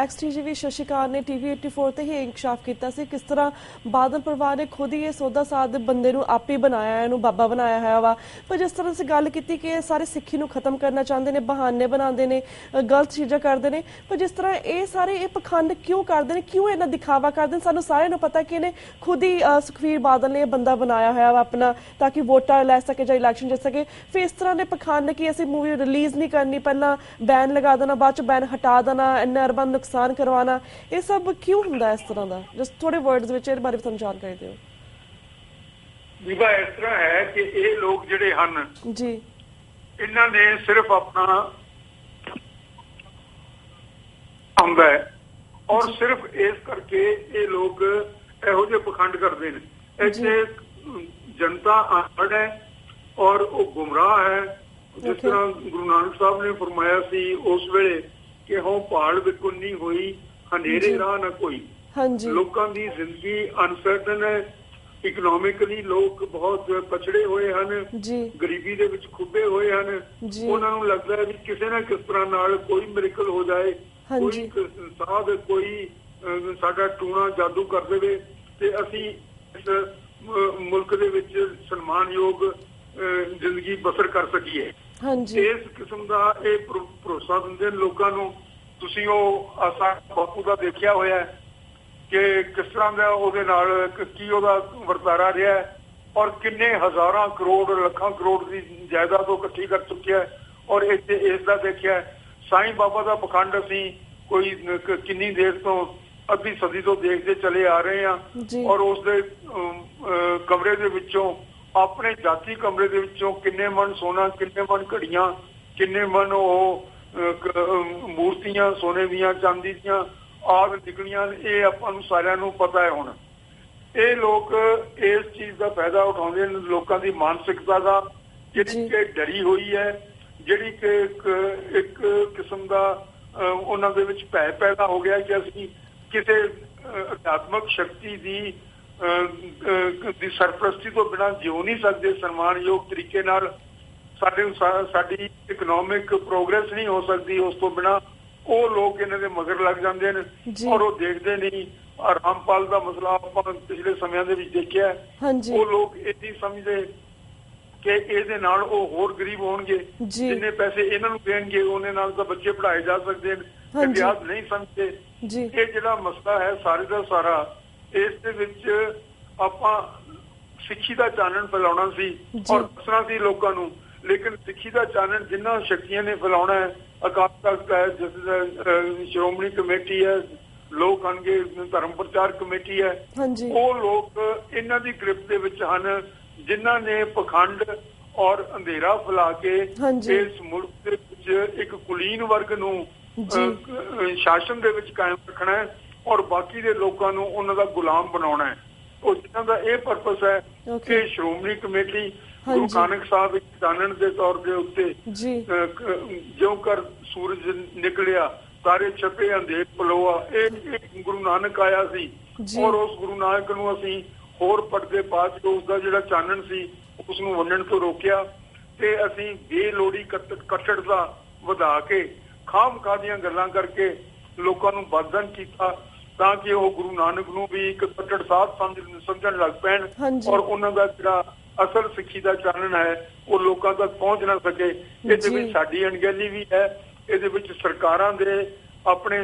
XTV शशिकांत ने TV 84 ਤੇ ਹੀ ਇੰਕਸ਼ਾਫ ਕੀਤਾ ਸੀ ਕਿਸ ਤਰ੍ਹਾਂ ਬਾਦਲ ਪਰਿਵਾਰ ਨੇ ਖੁਦ ਹੀ ਇਹ ਸੌਦਾ ਸਾਧ ਦੇ ਬੰਦੇ ਨੂੰ ਆਪੇ ਬਣਾਇਆ, ਇਹਨੂੰ ਬਾਬਾ ਬਣਾਇਆ ਹੋਇਆ ਵਾ। ਪਰ ਜਿਸ ਤਰ੍ਹਾਂ ਅਸੀਂ ਗੱਲ ਕੀਤੀ ਕਿ ਇਹ ਸਾਰੇ ਸਿੱਖੀ ਨੂੰ ਖਤਮ ਕਰਨਾ ਚਾਹੁੰਦੇ ਨੇ, ਬਹਾਨੇ ਬਣਾਉਂਦੇ ਨੇ, ਗਲਤ ਚੀਜ਼ਾਂ ਕਰਦੇ ਨੇ, ਪਰ ਜਿਸ ਤਰ੍ਹਾਂ ਇਹ ਸਾਰੇ ਇਹ ਪਖੰਡ ਕਿਉਂ ਕਰਦੇ ਨੇ, ਕਿਉਂ ਇਹਨਾਂ ਦਿਖਾਵਾ ਕਰਦੇ ਨੇ? ਸਾਨੂੰ ਸਾਰਿਆਂ ਨੂੰ ਪਤਾ ਕਿ ਇਹਨੇ ਖੁਦ ਹੀ ਸੁਖਵੀਰ ਬਾਦਲ ਨੇ ਇਹ ਬੰਦਾ ਬਣਾਇਆ ਹੋਇਆ ਵਾ ਆਪਣਾ, ਤਾਂ ਕਿ ਵੋਟਾਂ ਲੈ ਸਕੇ ਜਾਂ ਇਲੈਕਸ਼ਨ ਜਿੱਤ ਸਕੇ। ਫਿਰ ਇਸ ਤਰ੍ਹਾਂ ਦੇ ਪਖੰਡ ਕਿ ਅਸੀਂ ਮੂਵੀ ਰਿਲੀਜ਼ ਨਹੀਂ ਕਰਨੀ, ਪਹਿਲਾਂ ਬੈਨ ਲਗਾ देना, बाद बैन हटा देना, इन्ना अरबां नुकसान करवाना, ये सब क्यों हुंदा इस तरह का? जस्ट थोड़े वर्ड्स विच इस बारे में जानकारी दिओ। विभा इस तरह है कि ये लोग जिहड़े हन जी इन्हां ने सिर्फ अपना हुंदा है और सिर्फ इस करके ये लोग इहो जिहे पखंड करदे ने। इत्थे जनता अनपढ़ है और वो गुमराह है। जिस तरह गुरु नानक साहब ने फरमाया सी उस वेले कि हों भाल विकुन्नी होई हनेरे राह न कोई। लोगों की जिंदगी अनसर्टन है, इकनॉमिकली लोग बहुत पछड़े हुए हैं, गरीबी दे विच खुबे हुए हैं। उन्हां नूं लगदा है कि किसी ना किस तरह नाल कोई मिरेकल हो जाए, कोई साध कोई साडा टूणा जादू कर देवे ते असीं इस मुल्क दे विच सन्मानयोग जिंदगी बसर कर सकीए। इस किस्म का भरोसा दिंदे लोगों नूं। तुसीं ओह आसा बापू का देखिया होया कि किस तरह का उहदे नाल की उहदा वरतारा रहा है और किन्ने हज़ारां करोड़ लखां करोड़ की जायदाद इकट्ठी कर चुकिया है। और इत्थे इसदा देखिया साईं बाबा का पखंड असीं कोई किन्नी देर तो अद्धी सदी तो देखते चले आ रहे हैं। और उसदे कमरे दे विचों अपने जाती कमरे दे विचों किन्ने मन सोना, किन्ने मन घड़ियां, किन्ने मन मूर्तियां सोने दियां चांदी दियां आदि निकलियां। ये आपां नूं सारिआं नूं पता है। हुण ये लोग इस चीज़ का फायदा उठाउंदे ने, लोकां दी मानसिकता का जिहड़ी कि डरी हुई है, जिहड़ी कि एक किस्म का उन्हां दे विच भय पैदा हो गया कि असीं किसी अध्यात्मक शक्ति ਦੀ ਸਰਪ੍ਰਸਤੀ ਤੋਂ ਬਿਨਾਂ ਜਿਉ ਨਹੀਂ ਸਕਦੇ ਸਨਮਾਨਯੋਗ ਤਰੀਕੇ ਨਾਲ। ਸਾਡੀ ਇਕਨੋਮਿਕ ਪ੍ਰੋਗਰੈਸ ਨਹੀਂ ਹੋ ਸਕਦੀ ਉਸ ਤੋਂ ਬਿਨਾਂ। ਉਹ ਲੋਕ ਇਹਨਾਂ ਦੇ ਮਗਰ ਲੱਗ ਜਾਂਦੇ ਨੇ ਔਰ ਉਹ ਦੇਖਦੇ ਨਹੀਂ। ਰਾਮਪਾਲ ਦਾ ਮਸਲਾ ਆਪਾਂ ਪਿਛਲੇ ਸਮਿਆਂ ਦੇ ਵਿੱਚ ਦੇਖਿਆ। ਉਹ ਲੋਕ ਇਹ ਨਹੀਂ ਸਮਝਦੇ ਕਿ ਇਹਦੇ ਨਾਲ ਉਹ ਹੋਰ ਗਰੀਬ ਹੋਣਗੇ, ਜਿੰਨੇ ਪੈਸੇ ਇਹਨਾਂ ਨੂੰ ਦੇਣਗੇ ਉਹਨੇ ਨਾਲ ਤਾਂ ਬੱਚੇ ਪੜ੍ਹਾਏ ਜਾ ਸਕਦੇ ਨੇ। ਵਿਆਜ ਨਹੀਂ ਸਮਝਦੇ। ਇਹ ਜਿਹੜਾ ਮਸਲਾ ਹੈ ਸਾਰੇ ਦਾ ਸਾਰਾ ਇਸ ਦੇ ਵਿੱਚ ਆਪਾਂ ਸਿੱਖੀ ਦਾ ਚਾਨਣ ਫੈਲਾਉਣਾ ਸੀ ਔਰ ਦੱਸਣਾ ਸੀ ਲੋਕਾਂ ਨੂੰ। ਲੇਕਿਨ ਸਿੱਖੀ ਦਾ ਚਾਨਣ ਜਿੰਨਾ ਸ਼ਕਤੀਆਂ ਨੇ ਫੈਲਾਉਣਾ ਹੈ, ਅਕਾਲ ਤਖਤ ਹੈ, ਜਿਸ ਸ਼੍ਰੋਮਣੀ ਕਮੇਟੀ ਹੈ, ਲੋਕ ਆਣਗੇ, ਧਰਮ ਪ੍ਰਚਾਰ ਕਮੇਟੀ ਹੈ, ਉਹ ਲੋਕ ਇਹਨਾਂ ਦੀ ਗ੍ਰਿਫਤ ਦੇ ਵਿੱਚ ਹਨ ਜਿਨ੍ਹਾਂ ਨੇ ਪਖੰਡ ਔਰ ਅੰਧੇਰਾ ਫੈਲਾ ਕੇ ਇਸ ਮੁਲਕ ਦੇ ਵਿੱਚ ਇੱਕ ਕੁਲੀਨ ਵਰਗ ਨੂੰ ਸ਼ਾਸਨ ਦੇ ਵਿੱਚ ਕਾਇਮ ਰੱਖਣਾ ਹੈ ਔਰ ਬਾਕੀ ਦੇ ਲੋਕਾਂ ਨੂੰ ਉਹਨਾਂ ਦਾ ਗੁਲਾਮ ਬਣਾਉਣਾ ਹੈ। ਉਹ ਜਿਨ੍ਹਾਂ ਦਾ ਇਹ ਪਰਪਸ ਹੈ ਕਿ ਸ਼੍ਰੋਮਣੀ ਕਮੇਟੀ ਗੁਰੂ ਨਾਨਕ ਸਾਹਿਬ ਇੱਕ ਚਾਨਣ ਦੇ ਤੌਰ ਦੇ ਉੱਤੇ ਜਿਉਂ ਕਰ ਸੂਰਜ ਨਿਕਲਿਆ ਤਾਰੇ ਛਪੇ ਅੰਧੇਰ ਪਲੋਆ, ਇਹ ਗੁਰੂ ਨਾਨਕ ਆਇਆ ਸੀ ਔਰ ਉਸ ਗੁਰੂ ਨਾਨਕ ਨੂੰ ਅਸੀਂ ਹੋਰ ਪਰਦੇ ਪਾ ਕੇ ਉਸਦਾ ਜਿਹੜਾ ਚਾਨਣ ਸੀ ਉਸ ਨੂੰ ਵੰਡਣ ਤੋਂ ਰੋਕਿਆ ਤੇ ਅਸੀਂ ਬੇਲੋੜੀ ਕੱਟੜਤਾ ਵਧਾ ਕੇ ਖਾਮਖਾਹ ਦੀਆਂ ਗੱਲਾਂ ਕਰਕੇ ਲੋਕਾਂ ਨੂੰ ਬਦਦਨ ਕੀਤਾ ਤਾਂ ਕਿ ਉਹ ਗੁਰੂ ਨਾਨਕ ਨੂੰ ਵੀ ਇੱਕ ਕੱਟੜ ਸਾਧ ਸਮਝਣ ਲੱਗ ਪੈਣ ਔਰ ਉਹਨਾਂ ਦਾ ਜਿਹੜਾ ਅਸਲ ਸਿੱਖੀ ਦਾ ਚਾਨਣ ਹੈ ਉਹ ਲੋਕਾਂ ਤੱਕ ਪਹੁੰਚ ਨਾ ਸਕੇ। ਇਹਦੇ ਵਿੱਚ ਸਾਡੀ ਅਣਗਹਿਲੀ ਵੀ ਹੈ, ਇਹਦੇ ਵਿੱਚ ਸਰਕਾਰਾਂ ਦੇ ਆਪਣੇ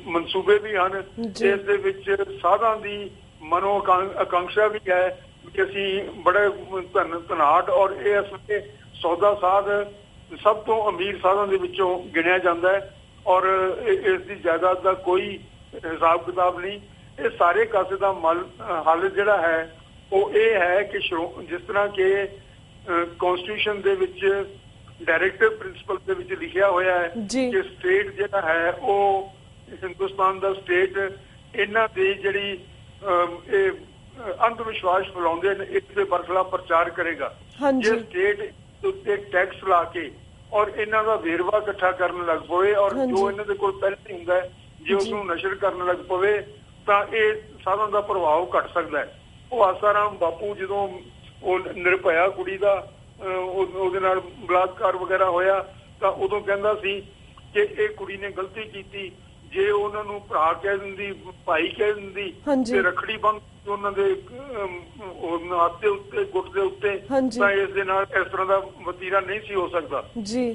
ਮਨਸੂਬੇ ਵੀ ਹਨ, ਇਸ ਦੇ ਵਿੱਚ ਸਾਧਾਂ ਦੀ ਮਨੋ ਆਕਾਂक्षा ਵੀ ਹੈ ਕਿ ਅਸੀਂ ਬੜੇ ਧਨਾਟ ਔਰ ਇਹ ਅਸਲੇ ਸੌਦਾ ਸਾਧ ਸਭ ਤੋਂ ਅਮੀਰ ਸਾਧਾਂ ਦੇ ਵਿੱਚੋਂ ਗਿਣਿਆ ਜਾਂਦਾ ਹੈ ਔਰ ਇਸ ਦੀ ਜਾਇਦਾਦ ਦਾ ਕੋਈ ਹਿਸਾਬ ਕਿਤਾਬ ਨਹੀਂ। ਇਹ ਸਾਰੇ ਕਾਸੇ ਦਾ ਹੱਲ ਜਿਹੜਾ ਹੈ ਉਹ ਇਹ ਹੈ ਕਿ ਜਿਸ ਤਰ੍ਹਾਂ ਕਿ ਕਨਸਟੀਟਿਊਸ਼ਨ ਦੇ ਵਿੱਚ ਡਾਇਰੈਕਟਿਵ ਪ੍ਰਿੰਸੀਪਲ ਦੇ ਵਿੱਚ ਲਿਖਿਆ ਹੋਇਆ ਹੈ ਕਿ ਸਟੇਟ ਜਿਹੜਾ ਹੈ ਉਹ ਹਿੰਦੁਸਤਾਨ ਦਾ ਸਟੇਟ ਇਹਨਾਂ ਦੀ ਜਿਹੜੀ ਇਹ ਅੰਧ ਵਿਸ਼ਵਾਸ ਫੈਲਾਉਂਦੇ ਨੇ ਇਸ ਦੇ ਬਰਖਲਾਫ ਪ੍ਰਚਾਰ ਕਰੇਗਾ। ਜੇ ਸਟੇਟ ਉੱਤੇ ਟੈਕਸ ਲਾ ਕੇ ਔਰ ਇਹਨਾਂ ਦਾ ਵੇਰਵਾ ਇਕੱਠਾ ਕਰਨ ਲੱਗ ਪਵੇ ਔਰ ਜੋ ਇਹਨਾਂ ਦੇ ਕੋਲ ਪਹਿਲਾਂ ਹੁੰਦਾ ਹੈ ਜੇ ਉਸ ਨੂੰ ਨਸ਼ਰ ਕਰਨ ਲੱਗ ਪਵੇ ਤਾਂ ਇਹ ਸਾਧਾਂ ਦਾ ਪ੍ਰਭਾਵ ਘਟ ਸਕਦਾ ਹੈ। ਉਹ ਆਸਾਰਾਮ ਬਾਪੂ ਜਦੋਂ ਉਹ ਨਿਰਭਇਆ ਕੁੜੀ ਦਾ ਉਹਦੇ ਨਾਲ ਬਲਾਤਕਾਰ ਵਗੈਰਾ ਹੋਇਆ ਤਾਂ ਉਦੋਂ ਕਹਿੰਦਾ ਸੀ ਕਿ ਇਹ ਕੁੜੀ ਨੇ ਗਲਤੀ ਕੀਤੀ, ਜੇ ਉਹਨਾਂ ਨੂੰ ਭਰਾ ਕਹਿ ਦਿੰਦੀ, ਭਾਈ ਕਹਿ ਦਿੰਦੀ ਤੇ ਰੱਖੜੀ ਬੰਨ ਉਹਨਾਂ ਦੇ ਹੱਥ ਦੇ ਉੱਤੇ ਗੁੱਟ ਦੇ ਉੱਤੇ ਤਾਂ ਇਸ ਦੇ ਨਾਲ ਇਸ ਤਰ੍ਹਾਂ ਦਾ ਵਤੀਰਾ ਨਹੀਂ ਸੀ ਹੋ ਸਕਦਾ।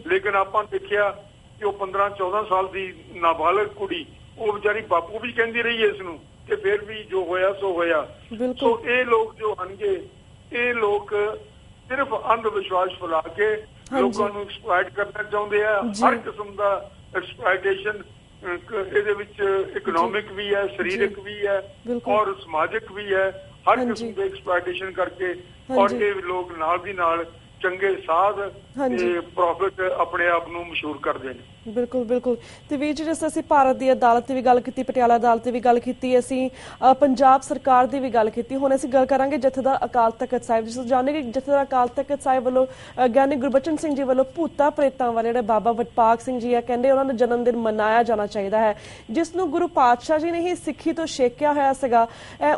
ਲੇਕਿਨ ਆਪਾਂ ਦੇਖਿਆ ਕਿ ਉਹ 15-14 ਸਾਲ ਦੀ ਨਾਬਾਲਗ ਕੁੜੀ ਉਹ ਵਿਚਾਰੀ ਬਾਪੂ ਵੀ ਕਹਿੰਦੀ ਰਹੀ ਇਸ ਨੂੰ ਤੇ ਫਿਰ ਵੀ ਜੋ ਹੋਇਆ ਸੋ ਹੋਇਆ। ਸੋ ਇਹ ਲੋਕ ਜੋ ਹਨਗੇ ਇਹ ਲੋਕ ਸਿਰਫ ਅੰਧ ਵਿਸ਼ਵਾਸ ਫੈਲਾ ਕੇ ਲੋਕਾਂ ਨੂੰ ਐਕਸਪਲੋਇਟ ਕਰਨਾ ਚਾਹੁੰਦੇ ਆ। ਹਰ ਕਿਸਮ ਦਾ ਐਕਸਪਲੋਇਟੇਸ਼ਨ ਇਹਦੇ ਵਿੱਚ ਇਕਨੋਮਿਕ ਵੀ ਹੈ, ਸਰੀਰਕ ਵੀ ਹੈ ਔਰ ਸਮਾਜਿਕ ਵੀ ਹੈ। ਹਰ ਕਿਸਮ ਦੇ ਐਕਸਪਲੋਇਟੇਸ਼ਨ ਕਰਕੇ ਔਰ ਇਹ ਲੋਕ ਨਾਲ ਦੀ ਨਾਲ ਚੰਗੇ ਸਾਧ ਤੇ ਪ੍ਰੋਫਿਟ ਆਪਣੇ ਆਪ ਨੂੰ ਮਸ਼ਹੂਰ ਕਰਦੇ ਨੇ। ਬਿਲਕੁਲ ਬਿਲਕੁਲ। ਤੇ ਵੀਰ ਜੀ ਜਿਸ ਅਸੀਂ ਭਾਰਤ ਦੀ ਅਦਾਲਤ ਦੀ ਵੀ ਗੱਲ ਕੀਤੀ, ਪਟਿਆਲਾ ਅਦਾਲਤ ਦੀ ਵੀ ਗੱਲ ਕੀਤੀ, ਅਸੀਂ ਪੰਜਾਬ ਸਰਕਾਰ ਦੀ ਵੀ ਗੱਲ ਕੀਤੀ, ਹੁਣ ਅਸੀਂ ਗੱਲ ਕਰਾਂਗੇ ਜਥੇਦਾਰ ਅਕਾਲ ਤਖਤ ਸਾਹਿਬ। ਜਿਸ ਨੂੰ ਜਾਣਦੇ ਕਿ ਜਥੇਦਾਰ ਅਕਾਲ ਤਖਤ ਸਾਹਿਬ ਵੱਲੋਂ ਗਿਆਨੀ ਗੁਰਬਚਨ ਸਿੰਘ ਜੀ ਵੱਲੋਂ ਭੂਤਾਂ ਪ੍ਰੇਤਾਂ ਵਾਲੇ ਜਿਹੜੇ ਬਾਬਾ ਵਡਭਾਗ ਸਿੰਘ ਜੀ ਆ ਕਹਿੰਦੇ ਉਹਨਾਂ ਦਾ ਜਨਮ ਦਿਨ ਮਨਾਇਆ ਜਾਣਾ ਚਾਹੀਦਾ ਹੈ, ਜਿਸ ਨੂੰ ਗੁਰੂ ਪਾਤਸ਼ਾਹ ਜੀ ਨੇ ਹੀ ਸਿੱਖੀ ਤੋਂ ਛੇਕਿਆ ਹੋਇਆ ਸੀਗਾ।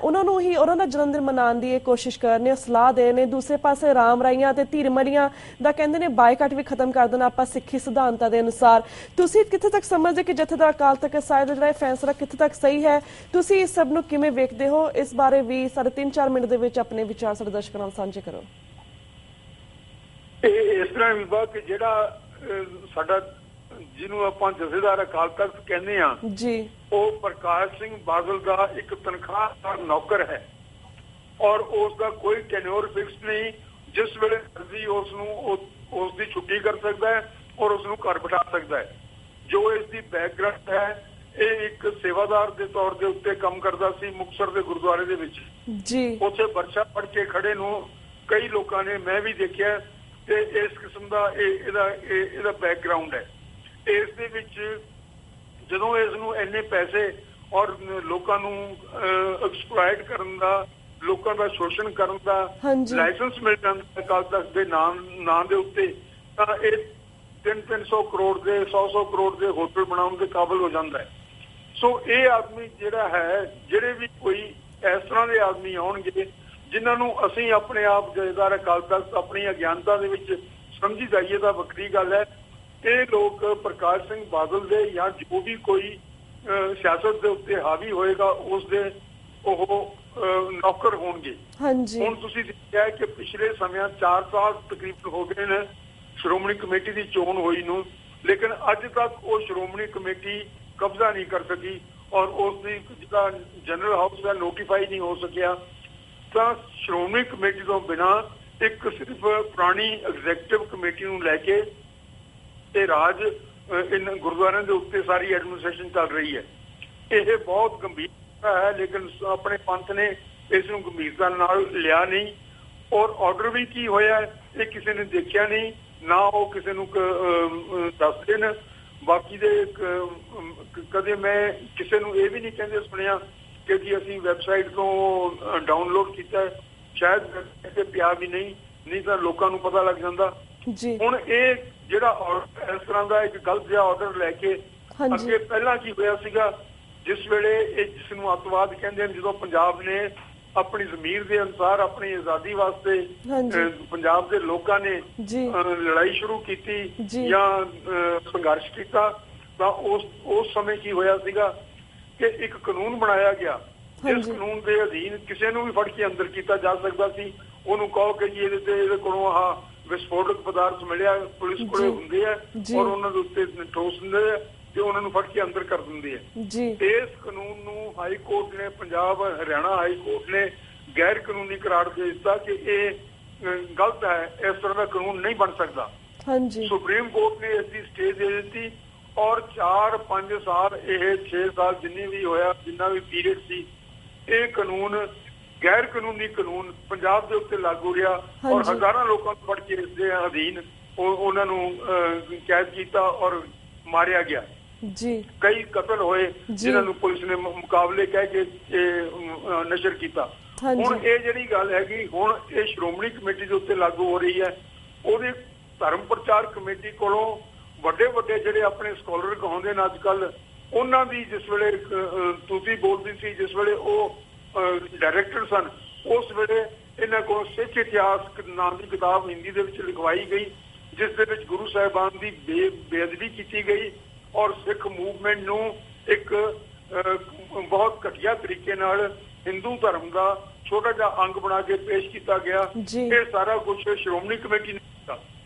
ਉਹਨਾਂ ਨੂੰ ਹੀ ਉਹਨਾਂ ਦਾ ਜਨਮ ਦਿਨ ਮਨਾਉਣ ਦੀ ਇਹ ਕੋਸ਼ਿਸ਼ ਕਰ ਰਹੇ, ਸਲਾਹ ਦੇ ਨੇ। ਦੂਸਰੇ ਪਾਸੇ ਰਾਮ ਰਾਈਆਂ ਤੇ ਧੀਰ ਮੜੀਆਂ ਦਾ ਕਹਿੰਦੇ ਨੇ ਬਾਈਕਾਟ ਵੀ ਖਤਮ ਕਰ ਦੇਣਾ ਆਪਾਂ ਸਿੱਖੀ ਸਿਧਾਂਤਾਂ ਦੇ ਅਨੁਸਾਰ। ਤੁਸੀਂ ਕਿੱਥੇ ਤੱਕ ਸਮਝਦੇ ਕਿ ਜਥੇਦਾਰ ਅਕਾਲ ਤਖਤ ਸਾਹਿਬ ਦਾ ਜਿਹੜਾ ਫੈਸਲਾ ਕਿੱਥੇ ਤੱਕ ਸਹੀ ਹੈ? ਤੁਸੀਂ ਇਸ ਸਭ ਨੂੰ ਕਿਵੇਂ ਵੇਖਦੇ ਹੋ? ਇਸ ਬਾਰੇ ਵੀ ਸਾਡੇ 3-4 ਮਿੰਟ ਦੇ ਵਿੱਚ ਆਪਣੇ ਵਿਚਾਰ ਸਾਡੇ ਦਰਸ਼ਕਾਂ ਨਾਲ ਸਾਂਝੇ ਕਰੋ। ਇਹ ਇਸ ਤਰ੍ਹਾਂ ਵਿਭਾ ਕਿ ਜਿਹੜਾ ਸਾਡਾ ਜਿਹਨੂੰ ਆਪਾਂ ਜਥੇਦਾਰ ਅਕਾਲ ਤਖਤ ਕਹਿੰਦੇ ਆ ਜੀ, ਉਹ ਪ੍ਰਕਾਸ਼ ਸਿੰਘ ਬਾਦਲ ਦਾ ਇੱਕ ਤਨਖਾਹਦਾਰ ਨੌਕਰ ਹੈ ਔਰ ਉਸ ਦਾ ਕੋਈ ਟੈਨਿਓਰ ਫਿਕਸ ਨਹੀਂ। ਜਿਸ ਵੇਲੇ ਮਰਜ਼ੀ ਉਸ ਨੂੰ ਉਸ ਦੀ ਛੁੱਟੀ ਕਰ ਸਕਦਾ ਹੈ ਔਰ ਉਸ ਨੂੰ ਘਰ ਬਿਠਾ ਸਕਦਾ ਹੈ। ਜੋ ਇਸ ਦੀ ਬੈਕਗ੍ਰਾਉਂਡ ਹੈ, ਇਹ ਇੱਕ ਸੇਵਾਦਾਰ ਦੇ ਤੌਰ ਦੇ ਉੱਤੇ ਕੰਮ ਕਰਦਾ ਸੀ ਮੁਕਤਸਰ ਦੇ ਗੁਰਦੁਆਰੇ ਦੇ ਵਿੱਚ ਜੀ। ਉੱਥੇ ਵਰਸ਼ਾ ਪੜ ਕੇ ਖੜੇ ਨੂੰ ਕਈ ਲੋਕਾਂ ਨੇ, ਮੈਂ ਵੀ ਦੇਖਿਆ, ਤੇ ਇਸ ਕਿਸਮ ਦਾ ਇਹਦਾ ਬੈਕਗ੍ਰਾਉਂਡ ਹੈ। ਇਸ ਦੇ ਵਿੱਚ ਜਦੋਂ ਇਸ ਨੂੰ ਇੰਨੇ ਪੈਸੇ ਔਰ ਲੋਕਾਂ ਨੂੰ ਐਕਸਪਲੋਇਟ ਕਰਨ ਦਾ, ਲੋਕਾਂ ਦਾ ਸ਼ੋਸ਼ਣ ਕਰਨ ਦਾ ਲਾਇਸੈਂਸ ਮਿਲ ਜਾਂਦਾ ਅਕਾਲ ਤਖਤ ਦੇ ਨਾਂ ਦੇ ਉੱਤੇ, ਤਾਂ ਇਹ 300 ਕਰੋੜ ਦੇ 100 ਕਰੋੜ ਦੇ ਹੋਟਲ ਬਣਾਉਣ ਦੇ ਕਾਬਲ ਹੋ ਜਾਂਦਾ ਹੈ। ਸੋ ਇਹ ਆਦਮੀ ਜਿਹੜਾ ਹੈ, ਜਿਹੜੇ ਵੀ ਕੋਈ ਇਸ ਤਰ੍ਹਾਂ ਦੇ ਆਦਮੀ ਆਉਣਗੇ ਜਿਨ੍ਹਾਂ ਨੂੰ ਅਸੀਂ ਆਪਣੇ ਆਪ ਜਥੇਦਾਰ ਅਕਾਲ ਤਖਤ ਆਪਣੀ ਅਗਿਆਨਤਾ ਦੇ ਵਿੱਚ ਸਮਝੀ ਜਾਈਏ ਤਾਂ ਵੱਖਰੀ ਗੱਲ ਹੈ। ਇਹ ਲੋਕ ਪ੍ਰਕਾਸ਼ ਸਿੰਘ ਬਾਦਲ ਦੇ ਜਾਂ ਜੋ ਵੀ ਕੋਈ ਸਿਆਸਤ ਦੇ ਉੱਤੇ ਹਾਵੀ ਹੋਏਗਾ ਉਸ ਦੇ ਉਹ ਨੌਕਰ ਹੋਣਗੇ। ਹੁਣ ਤੁਸੀਂ ਦੇਖਿਆ ਕਿ ਪਿਛਲੇ ਸਮਿਆਂ 4 ਸਾਲ ਤਕਰੀਬਨ ਹੋ ਗਏ ਨੇ ਸ਼੍ਰੋਮਣੀ ਕਮੇਟੀ ਦੀ ਚੋਣ ਹੋਈ ਨੂੰ, ਲੇਕਿਨ ਅੱਜ ਤੱਕ ਉਹ ਸ਼੍ਰੋਮਣੀ ਕਮੇਟੀ ਕਬਜ਼ਾ ਨਹੀਂ ਕਰ ਸਕੀ ਔਰ ਉਸ ਦੀ ਜਿਹੜਾ ਜਨਰਲ ਹਾਊਸ ਦਾ ਨੋਟੀਫਾਈ ਨਹੀਂ ਹੋ ਸਕਿਆ। ਤਾਂ ਸ਼੍ਰੋਮਣੀ ਕਮੇਟੀ ਤੋਂ ਬਿਨਾਂ ਇੱਕ ਸਿਰਫ ਪੁਰਾਣੀ ਐਗਜ਼ੈਕਟਿਵ ਕਮੇਟੀ ਨੂੰ ਲੈ ਕੇ ਤੇ ਰਾਜ ਇਨ ਗੁਰਦੁਆਰਿਆਂ ਦੇ ਉੱਤੇ ਸਾਰੀ ਐਡਮਿਨਿਸਟ੍ਰੇਸ਼ਨ ਚੱਲ ਰਹੀ ਹੈ। ਇਹ ਬਹੁਤ ਗੰਭੀਰ ਹੈ, ਲੇਕਿਨ ਆਪਣੇ ਪੰਥ ਨੇ ਇਸ ਨੂੰ ਗੰਭੀਰਤਾ ਨਾਲ ਲਿਆ ਨਹੀਂ। ਔਰ ਆਰਡਰ ਵੀ ਕੀ ਹੋਇਆ ਇਹ ਕਿਸੇ ਨੇ ਦੇਖਿਆ ਨਹੀਂ, ਨਾ ਉਹ ਕਿਸੇ ਨੂੰ ਦੱਸਦੇ ਨੇ। ਬਾਕੀ ਦੇ ਕਦੇ ਮੈਂ ਕਿਸੇ ਨੂੰ ਇਹ ਵੀ ਨਹੀਂ ਕਹਿੰਦੇ ਸੁਣਿਆ ਕਿ ਜੀ ਅਸੀਂ ਵੈਬਸਾਈਟ ਤੋਂ ਡਾਊਨਲੋਡ ਕੀਤਾ, ਸ਼ਾਇਦ ਇੱਥੇ ਪਿਆ ਵੀ ਨਹੀਂ ਤਾਂ ਲੋਕਾਂ ਨੂੰ ਪਤਾ ਲੱਗ ਜਾਂਦਾ। ਹੁਣ ਇਹ ਜਿਹੜਾ ਆਰਡਰ ਇਸ ਤਰ੍ਹਾਂ ਦਾ ਇੱਕ ਗਲਤ ਜਿਹਾ ਆਰਡਰ ਲੈ ਕੇ ਅੱਗੇ ਪਹਿਲਾਂ ਕੀ ਹੋਇਆ ਸੀਗਾ, ਜਿਸ ਵੇਲੇ ਇਹ ਜਿਸ ਨੂੰ ਅੱਤਵਾਦ ਕਹਿੰਦੇ ਨੇ, ਜਦੋਂ ਪੰਜਾਬ ਨੇ ਆਪਣੀ ਜ਼ਮੀਰ ਦੇ ਅਨੁਸਾਰ ਆਪਣੀ ਆਜ਼ਾਦੀ ਵਾਸਤੇ ਪੰਜਾਬ ਦੇ ਲੋਕਾਂ ਨੇ ਲੜਾਈ ਸ਼ੁਰੂ ਕੀਤੀ ਜਾਂ ਸੰਘਰਸ਼ ਕੀਤਾ, ਤਾਂ ਉਸ ਸਮੇਂ ਕੀ ਹੋਇਆ ਸੀਗਾ ਕਿ ਇੱਕ ਕਾਨੂੰਨ ਬਣਾਇਆ ਗਿਆ। ਜਿਸ ਕਾਨੂੰਨ ਦੇ ਅਧੀਨ ਕਿਸੇ ਨੂੰ ਵੀ ਫੜ ਕੇ ਅੰਦਰ ਕੀਤਾ ਜਾ ਸਕਦਾ ਸੀ। ਉਹਨੂੰ ਕਹੋ ਕਿ ਜੀ ਇਹਦੇ ਕੋਲੋਂ ਆਹ ਵਿਸਫੋਟਕ ਪਦਾਰਥ ਮਿਲਿਆ, ਪੁਲਿਸ ਕੋਲੇ ਹੁੰਦੇ ਆ ਔਰ ਉਹਨਾਂ ਦੇ ਉੱਤੇ ਠੋਸ ਦਿੰਦੇ ਆ ਤੇ ਉਹਨਾਂ ਨੂੰ ਫੜ ਕੇ ਅੰਦਰ ਕਰ ਦਿੰਦੇ ਆ। ਇਸ ਕਾਨੂੰਨ ਨੂੰ ਹਾਈ ਕੋਰਟ ਨੇ, ਪੰਜਾਬ ਹਰਿਆਣਾ ਹਾਈ ਕੋਰਟ ਨੇ ਗੈਰ ਕਾਨੂੰਨੀ ਕਰਾਰ ਦੇ ਦਿੱਤਾ ਕਿ ਇਹ ਗਲਤ ਹੈ, ਇਸ ਤਰ੍ਹਾਂ ਦਾ ਕਾਨੂੰਨ ਨਹੀਂ ਬਣ ਸਕਦਾ। ਸੁਪਰੀਮ ਕੋਰਟ ਨੇ ਇਸ ਦੀ ਸਟੇ ਦੇ ਦਿੱਤੀ ਔਰ 4-5 ਸਾਲ ਇਹ 6 ਸਾਲ ਜਿੰਨਾ ਵੀ ਪੀਰੀਅਡ ਸੀ, ਇਹ ਕਾਨੂੰਨ ਗੈਰ ਕਾਨੂੰਨੀ ਕਾਨੂੰਨ ਪੰਜਾਬ ਦੇ ਉੱਤੇ ਲਾਗੂ ਰਿਹਾ ਔਰ ਹਜ਼ਾਰਾਂ ਲੋਕਾਂ ਨੂੰ ਫੜ ਕੇ ਇਸ ਦੇ ਅਧੀਨ ਉਹਨਾਂ ਨੂੰ ਕੈਦ ਕੀਤਾ ਔਰ ਮਾਰਿਆ ਗਿਆ। ਕਈ ਕਤਲ ਹੋਏ ਜਿਨ੍ਹਾਂ ਨੂੰ ਪੁਲਿਸ ਨੇ ਮੁਕਾਬਲੇ ਕਹਿ ਕੇ ਨਸ਼ਰ ਕੀਤਾ। ਹੁਣ ਇਹ ਜਿਹੜੀ ਗੱਲ ਹੈਗੀ, ਹੁਣ ਇਹ ਸ਼੍ਰੋਮਣੀ ਕਮੇਟੀ ਦੇ ਉੱਤੇ ਲਾਗੂ ਹੋ ਰਹੀ ਹੈ। ਉਹਦੀ ਧਰਮ ਪ੍ਰਚਾਰ ਕਮੇਟੀ ਕੋਲੋਂ ਵੱਡੇ ਜਿਹੜੇ ਆਪਣੇ ਸਕਾਲਰ ਕਹਾਉਂਦੇ ਨੇ ਅੱਜ ਕੱਲ, ਉਹਨਾਂ ਦੀ ਜਿਸ ਵੇਲੇ ਤੁਸੀਂ ਬੋਲਦੀ ਸੀ, ਜਿਸ ਵੇਲੇ ਉਹ ਡਾਇਰੈਕਟਰ ਸਨ, ਉਸ ਵੇਲੇ ਇਹਨਾਂ ਕੋਲ ਸਿੱਖ ਇਤਿਹਾਸ ਨਾਮ ਦੀ ਕਿਤਾਬ ਹਿੰਦੀ ਦੇ ਵਿੱਚ ਲਿਖਵਾਈ ਗਈ, ਜਿਸ ਦੇ ਵਿੱਚ ਗੁਰੂ ਸਾਹਿਬਾਨ ਦੀ ਬੇਅਦਬੀ ਕੀਤੀ ਗਈ ਔਰ ਸਿੱਖ ਮੂਵਮੈਂਟ ਨੂੰ ਇੱਕ ਬਹੁਤ ਘਟੀਆ ਤਰੀਕੇ ਨਾਲ ਹਿੰਦੂ ਧਰਮ ਦਾ ਛੋਟਾ ਜਿਹਾ ਅੰਗ ਬਣਾ ਕੇ ਪੇਸ਼ ਕੀਤਾ ਗਿਆ। ਇਹ ਸਾਰਾ ਕੁਝ ਸ਼੍ਰੋਮਣੀ ਕਮੇਟੀ ਨੇ ਕੀਤਾ,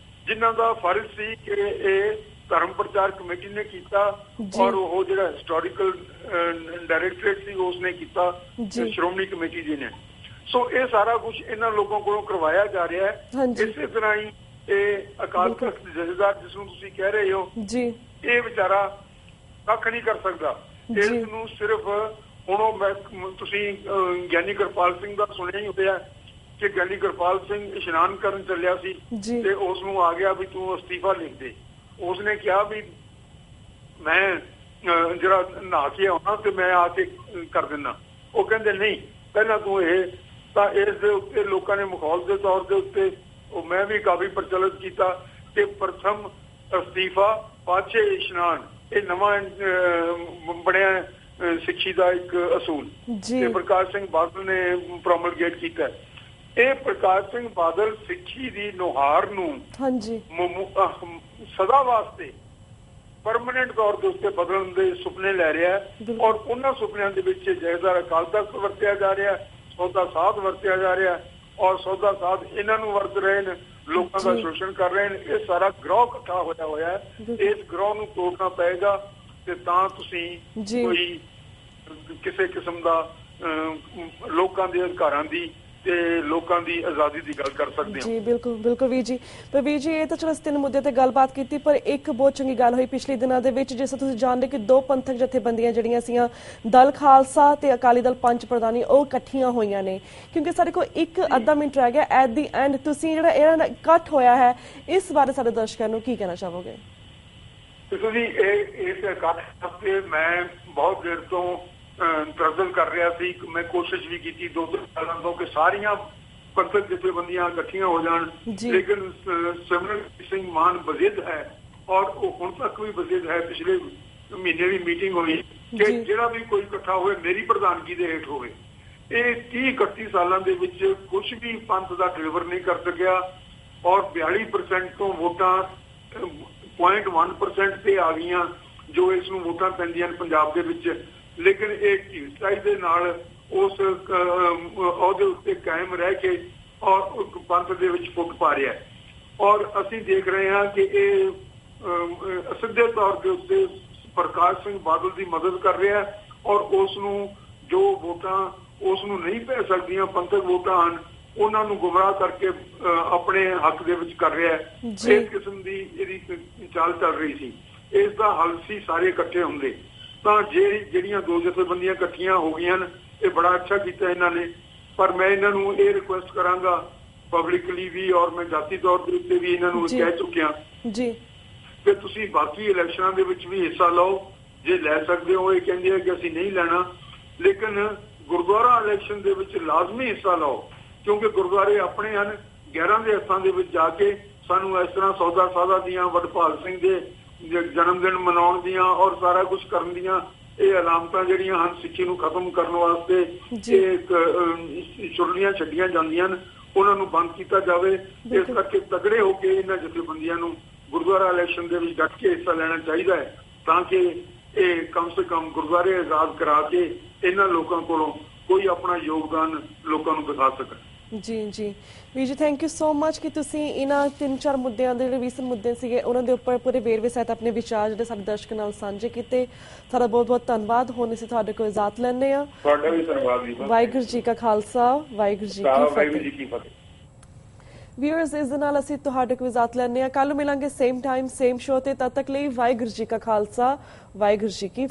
ਜਿਨ੍ਹਾਂ ਦਾ ਫਰਜ਼ ਸੀ ਕਿ ਇਹ ਧਰਮ ਪ੍ਰਚਾਰ ਕਮੇਟੀ ਨੇ ਕੀਤਾ ਔਰ ਉਹ ਜਿਹੜਾ ਹਿਸਟੋਰੀਕਲ ਡਾਇਰੈਕਟਰੇਟ ਸੀ ਉਸਨੇ ਕੀਤਾ, ਸ਼੍ਰੋਮਣੀ ਕਮੇਟੀ ਜੀ ਨੇ। ਸੋ ਇਹ ਸਾਰਾ ਕੁਝ ਇਹਨਾਂ ਲੋਕਾਂ ਕੋਲੋਂ ਕਰਵਾਇਆ ਜਾ ਰਿਹਾ ਹੈ। ਇਸੇ ਤਰ੍ਹਾਂ ਹੀ ਇਹ ਅਕਾਲ ਤਖਤ ਜਥੇਦਾਰ ਜਿਸ ਨੂੰ ਤੁਸੀਂ ਕਹਿ ਰਹੇ ਹੋ, ਇਹ ਵਿਚਾਰਾ ਕੱਖ ਨਹੀਂ ਕਰ ਸਕਦਾ। ਇਸ ਨੂੰ ਸਿਰਫ ਹੁਣ ਤੁਸੀਂ ਗਿਆਨੀ ਕਿਰਪਾਲ ਸਿੰਘ ਦਾ ਸੁਣਿਆ ਹੀ ਹੋਇਆ ਕਿ ਗਿਆਨੀ ਕਿਰਪਾਲ ਸਿੰਘ ਇਸ਼ਨਾਨ ਕਰਨ ਚੱਲਿਆ ਸੀ ਤੇ ਉਸ ਨੂੰ ਆ ਗਿਆ ਵੀ ਤੂੰ ਅਸਤੀਫਾ ਲਿਖ ਦੇ। ਉਸਨੇ ਕਿਹਾ ਵੀ ਮੈਂ ਜਿਹੜਾ ਨਹਾ ਕੇ ਆਉਣਾ ਤੇ ਮੈਂ ਆ ਕੇ ਕਰ ਦਿੰਦਾ। ਉਹ ਕਹਿੰਦੇ ਨਹੀਂ, ਪਹਿਲਾਂ ਤੂੰ ਇਹ ਤਾਂ ਇਸ ਦੇ ਉੱਤੇ ਲੋਕਾਂ ਨੇ ਮਖੌਲ ਦੇ ਤੌਰ ਦੇ ਉੱਤੇ ਉਹ ਮੈਂ ਵੀ ਕਾਫੀ ਪ੍ਰਚਲਿਤ ਕੀਤਾ ਕਿ ਪ੍ਰਥਮ ਅਸਤੀਫਾ ਪਾਛੇ ਇਸ਼ਨਾਨ, ਇਹ ਨਵਾਂ ਬਣਿਆ ਸਿੱਖੀ ਦਾ ਇੱਕ ਅਸੂਲ ਤੇ ਪ੍ਰਕਾਸ਼ ਸਿੰਘ ਬਾਦਲ ਨੇ ਪ੍ਰੋਮਲਗੇਟ ਕੀਤਾ। ਇਹ ਪ੍ਰਕਾਸ਼ ਸਿੰਘ ਬਾਦਲ ਸਿੱਖੀ ਦੀ ਨੁਹਾਰ ਨੂੰ ਸਦਾ ਵਾਸਤੇ ਪਰਮਾਨੈਂਟ ਤੌਰ ਦੇ ਉੱਤੇ ਬਦਲਣ ਦੇ ਸੁਪਨੇ ਲੈ ਰਿਹਾ ਔਰ ਉਹਨਾਂ ਸੁਪਨਿਆਂ ਦੇ ਵਿੱਚ ਜਥੇਦਾਰ ਅਕਾਲ ਤਖਤ ਵਰਤਿਆ ਜਾ ਰਿਹਾ, ਸੌਦਾ ਸਾਧ ਵਰਤਿਆ ਜਾ ਰਿਹਾ ਔਰ ਸੌਦਾ ਸਾਧ ਇਹਨਾਂ ਨੂੰ ਵਰਤ ਰਹੇ ਨੇ, ਲੋਕਾਂ ਦਾ ਸ਼ੋਸ਼ਣ ਕਰ ਰਹੇ ਨੇ। ਇਹ ਸਾਰਾ ਗਰੋਹ ਇਕੱਠਾ ਹੋਇਆ ਹੈ। ਇਸ ਗਰੋਹ ਨੂੰ ਤੋੜਨਾ ਪਏਗਾ ਤੇ ਤਾਂ ਤੁਸੀਂ ਕੋਈ ਕਿਸੇ ਕਿਸਮ ਦਾ ਲੋਕਾਂ ਦੇ ਅਧਿਕਾਰਾਂ ਦੀ ਤੇ ਲੋਕਾਂ ਦੀ ਆਜ਼ਾਦੀ ਦੀ ਗੱਲ ਕਰ ਸਕਦੇ ਹਾਂ। ਜੀ ਬਿਲਕੁਲ ਵੀਰ ਜੀ। ਪਰ ਵੀਰ ਜੀ ਇਹ ਤਾਂ ਚਲੋ ਤਿੰਨ ਮੁੱਦੇ ਤੇ ਗੱਲਬਾਤ ਕੀਤੀ, ਪਰ ਇੱਕ ਬਹੁਤ ਚੰਗੀ ਗੱਲ ਹੋਈ ਪਿਛਲੇ ਦਿਨਾਂ ਦੇ ਵਿੱਚ, ਜਿਸ ਤਰ੍ਹਾਂ ਤੁਸੀਂ ਜਾਣਦੇ ਕਿ ਦੋ ਪੰਥਕ ਜਥੇਬੰਦੀਆਂ ਜਿਹੜੀਆਂ ਸੀਆਂ, ਦਲ ਖਾਲਸਾ ਤੇ ਅਕਾਲੀ ਦਲ ਪੰਚ ਪ੍ਰਧਾਨੀ, ਉਹ ਇਕੱਠੀਆਂ ਹੋਈਆਂ ਨੇ। ਕਿਉਂਕਿ ਸਾਡੇ ਕੋਲ ਇੱਕ ਅੱਧਾ ਮਿੰਟ ਰਹਿ ਗਿਆ ਐਟ ਦੀ ਐਂਡ, ਤੁਸੀਂ ਜਿਹੜਾ ਇਹਨਾਂ ਦਾ ਇਕੱਠ ਹੋਇਆ ਹੈ ਇਸ ਬਾਰੇ ਸਾਡੇ ਦਰਸ਼ਕਾਂ ਨੂੰ ਕੀ ਕਹਿਣਾ ਚਾਹੋਗੇ? ਤੁਸੀਂ ਇਸ ਇਕੱਠ ਵਾਸਤੇ ਮੈਂ ਬਹੁਤ ਦੇਰ ਤੋਂ ਤਰਜ਼ਲ ਕਰ ਰਿਹਾ ਸੀ। ਮੈਂ ਕੋਸ਼ਿਸ਼ ਵੀ ਕੀਤੀ 2 ਸਾਲਾਂ ਤੋਂ ਕਿ ਸਾਰੀਆਂ ਪੰਥਕ ਜਥੇਬੰਦੀਆਂ ਇਕੱਠੀਆਂ ਹੋ ਜਾਣ, ਲੇਕਿਨ ਸਿਮਰਨਜੀਤ ਸਿੰਘ ਮਾਨ ਬਜ਼ਿੱਦ ਹੈ ਔਰ ਉਹ ਹੁਣ ਤੱਕ ਵੀ ਬਜ਼ਿੱਦ ਹੈ। ਪਿਛਲੇ ਮਹੀਨੇ ਵੀ ਮੀਟਿੰਗ ਹੋਈ ਕਿ ਜਿਹੜਾ ਵੀ ਕੋਈ ਇਕੱਠਾ ਹੋਵੇ ਮੇਰੀ ਪ੍ਰਧਾਨਗੀ ਦੇ ਹੇਠ ਹੋਵੇ। ਇਹ 30-31 ਸਾਲਾਂ ਦੇ ਵਿੱਚ ਕੁਝ ਵੀ ਪੰਥ ਦਾ ਡਿਲੀਵਰ ਨਹੀਂ ਕਰ ਸਕਿਆ ਔਰ 42% ਤੋਂ ਵੋਟਾਂ 0.1% ਤੇ ਆ ਗਈਆਂ ਜੋ ਇਸ ਨੂੰ ਵੋਟਾਂ ਪੈਂਦੀਆਂ ਨੇ ਪੰਜਾਬ ਦੇ ਵਿੱਚ। ਲੇਕਿਨ ਇਹ ਢੀਠਾਈ ਦੇ ਨਾਲ ਉਸ ਉਹਦੇ ਉੱਤੇ ਕਾਇਮ ਰਹਿ ਕੇ ਔਰ ਪੰਥ ਦੇ ਵਿੱਚ ਫੁੱਟ ਪਾ ਰਿਹਾ ਔਰ ਅਸੀਂ ਦੇਖ ਰਹੇ ਹਾਂ ਕਿ ਇਹ ਸਿੱਧੇ ਤੌਰ ਦੇ ਉੱਤੇ ਪ੍ਰਕਾਸ਼ ਸਿੰਘ ਬਾਦਲ ਦੀ ਮਦਦ ਕਰ ਰਿਹਾ ਔਰ ਉਸ ਨੂੰ ਜੋ ਵੋਟਾਂ ਉਸ ਨੂੰ ਨਹੀਂ ਪੈ ਸਕਦੀਆਂ ਪੰਥਕ ਵੋਟਾਂ ਹਨ ਉਹਨਾਂ ਨੂੰ ਗੁੰਮਰਾਹ ਕਰਕੇ ਆਪਣੇ ਹੱਕ ਦੇ ਵਿੱਚ ਕਰ ਰਿਹਾ। ਇਸ ਕਿਸਮ ਦੀ ਇਹਦੀ ਚਾਲ ਚੱਲ ਰਹੀ ਸੀ। ਇਸ ਦਾ ਹੱਲ ਸੀ ਸਾਰੇ ਇਕੱਠੇ ਹੁੰਦੇ। ਤਾਂ ਜਿਹੜੀਆਂ ਦੋ ਜਥੇਬੰਦੀਆਂ ਇਕੱਠੀਆਂ ਹੋ ਗਈਆਂ ਨੇ, ਇਹ ਬੜਾ ਅੱਛਾ ਕੀਤਾ ਇਹਨਾਂ ਨੇ। ਪਰ ਮੈਂ ਇਹਨਾਂ ਨੂੰ ਇਹ ਰਿਕੁਐਸਟ ਕਰਾਂਗਾ ਪਬਲਿਕਲੀ ਵੀ, ਔਰ ਮੈਂ ਜਾਤੀ ਤੌਰ ਦੇ ਉੱਤੇ ਵੀ ਇਹਨਾਂ ਨੂੰ ਕਹਿ ਚੁੱਕਿਆ ਜੀ ਕਿ ਤੁਸੀਂ ਬਾਕੀ ਇਲੈਕਸ਼ਨਾਂ ਦੇ ਵਿੱਚ ਵੀ ਹਿੱਸਾ ਲਓ ਜੇ ਲੈ ਸਕਦੇ ਹੋ। ਇਹ ਕਹਿੰਦੇ ਆ ਕਿ ਅਸੀਂ ਨਹੀਂ ਲੈਣਾ, ਲੇਕਿਨ ਗੁਰਦੁਆਰਾ ਇਲੈਕਸ਼ਨ ਦੇ ਵਿੱਚ ਲਾਜ਼ਮੀ ਹਿੱਸਾ ਲਓ, ਕਿਉਂਕਿ ਗੁਰਦੁਆਰੇ ਆਪਣੇ ਹਨ। 11 ਦੇ ਹੱਥਾਂ ਦੇ ਵਿੱਚ ਜਾ ਕੇ ਸਾਨੂੰ ਇਸ ਤਰ੍ਹਾਂ ਸੌਦਾ ਸਾਦਾ ਦੀਆਂ, ਵਡਭਾਗ ਸਿੰਘ ਦੇ ਜਨਮ ਦਿਨ ਮਨਾਉਣ ਦੀਆਂ ਔਰ ਸਾਰਾ ਕੁਝ ਕਰਨ ਦੀਆਂ ਇਹ ਅਲਾਮਤਾਂ ਜਿਹੜੀਆਂ ਹਨ ਸਿੱਖੀ ਨੂੰ ਖਤਮ ਕਰਨ ਵਾਸਤੇ ਇਹ ਚੁਰਲੀਆਂ ਛੱਡੀਆਂ ਜਾਂਦੀਆਂ ਨੇ, ਉਹਨਾਂ ਨੂੰ ਬੰਦ ਕੀਤਾ ਜਾਵੇ। ਇਸ ਕਰਕੇ ਤਗੜੇ ਹੋ ਕੇ ਇਹਨਾਂ ਜਥੇਬੰਦੀਆਂ ਨੂੰ ਗੁਰਦੁਆਰਾ ਇਲੈਕਸ਼ਨ ਦੇ ਵਿੱਚ ਡਟ ਕੇ ਹਿੱਸਾ ਲੈਣਾ ਚਾਹੀਦਾ ਹੈ, ਤਾਂ ਕਿ ਇਹ ਕਮ ਸੇ ਕਮ ਗੁਰਦੁਆਰੇ ਆਜ਼ਾਦ ਕਰਾ ਕੇ ਇਹਨਾਂ ਲੋਕਾਂ ਕੋਲੋਂ ਕੋਈ ਆਪਣਾ ਯੋਗਦਾਨ ਲੋਕਾਂ ਨੂੰ ਦਿਖਾ ਸਕਣ। ਜੀ ਜੀ ਵੀਰ ਜੀ, ਥੈਂਕ ਯੂ ਸੋ ਮਚ ਕਿ ਤੁਸੀਂ ਇਹਨਾਂ 3-4 ਮੁੱਦਿਆਂ ਦੇ ਜਿਹੜੇ ਰੀਸੈਂਟ ਮੁੱਦੇ ਸੀਗੇ ਉਹਨਾਂ ਦੇ ਉੱਪਰ ਪੂਰੇ ਵੇਰਵੇ ਸਹਿਤ ਆਪਣੇ ਵਿਚਾਰ ਜਿਹੜੇ ਸਾਡੇ ਦਰਸ਼ਕਾਂ ਨਾਲ ਸਾਂਝੇ ਕੀਤੇ। ਤੁਹਾਡਾ ਬਹੁਤ ਬਹੁਤ ਧੰਨਵਾਦ। ਹੁਣ ਅਸੀਂ ਤੁਹਾਡੇ ਕੋਲ ਇਜਾਜ਼ਤ ਲੈਂਦੇ ਹਾਂ। ਤੁਹਾਡਾ ਵੀ ਧੰਨਵਾਦ ਜੀ। ਵਾਹਿਗੁਰੂ ਜੀ ਕਾ ਖਾਲਸਾ, ਵਾਹਿਗੁਰੂ ਜੀ ਕੀ ਫਤਿਹ। ਵਿਊਅਰਸ, ਇਸ ਦੇ ਨਾਲ ਅਸੀਂ ਤੁਹਾਡੇ ਕੋਲ ਇਜਾਜ਼ਤ ਲੈਂਦੇ ਹਾਂ। ਕੱਲ੍ਹ ਮਿਲਾਂਗੇ ਸੇਮ ਟਾਈਮ ਸੇਮ ਸ਼ੋਅ ਤੇ। ਤਦ ਤੱਕ ਲਈ ਵਾਹਿਗੁਰੂ ਜੀ ਕਾ ਖਾਲਸਾ, ਵਾਹਿਗੁਰੂ ਜੀ ਕੀ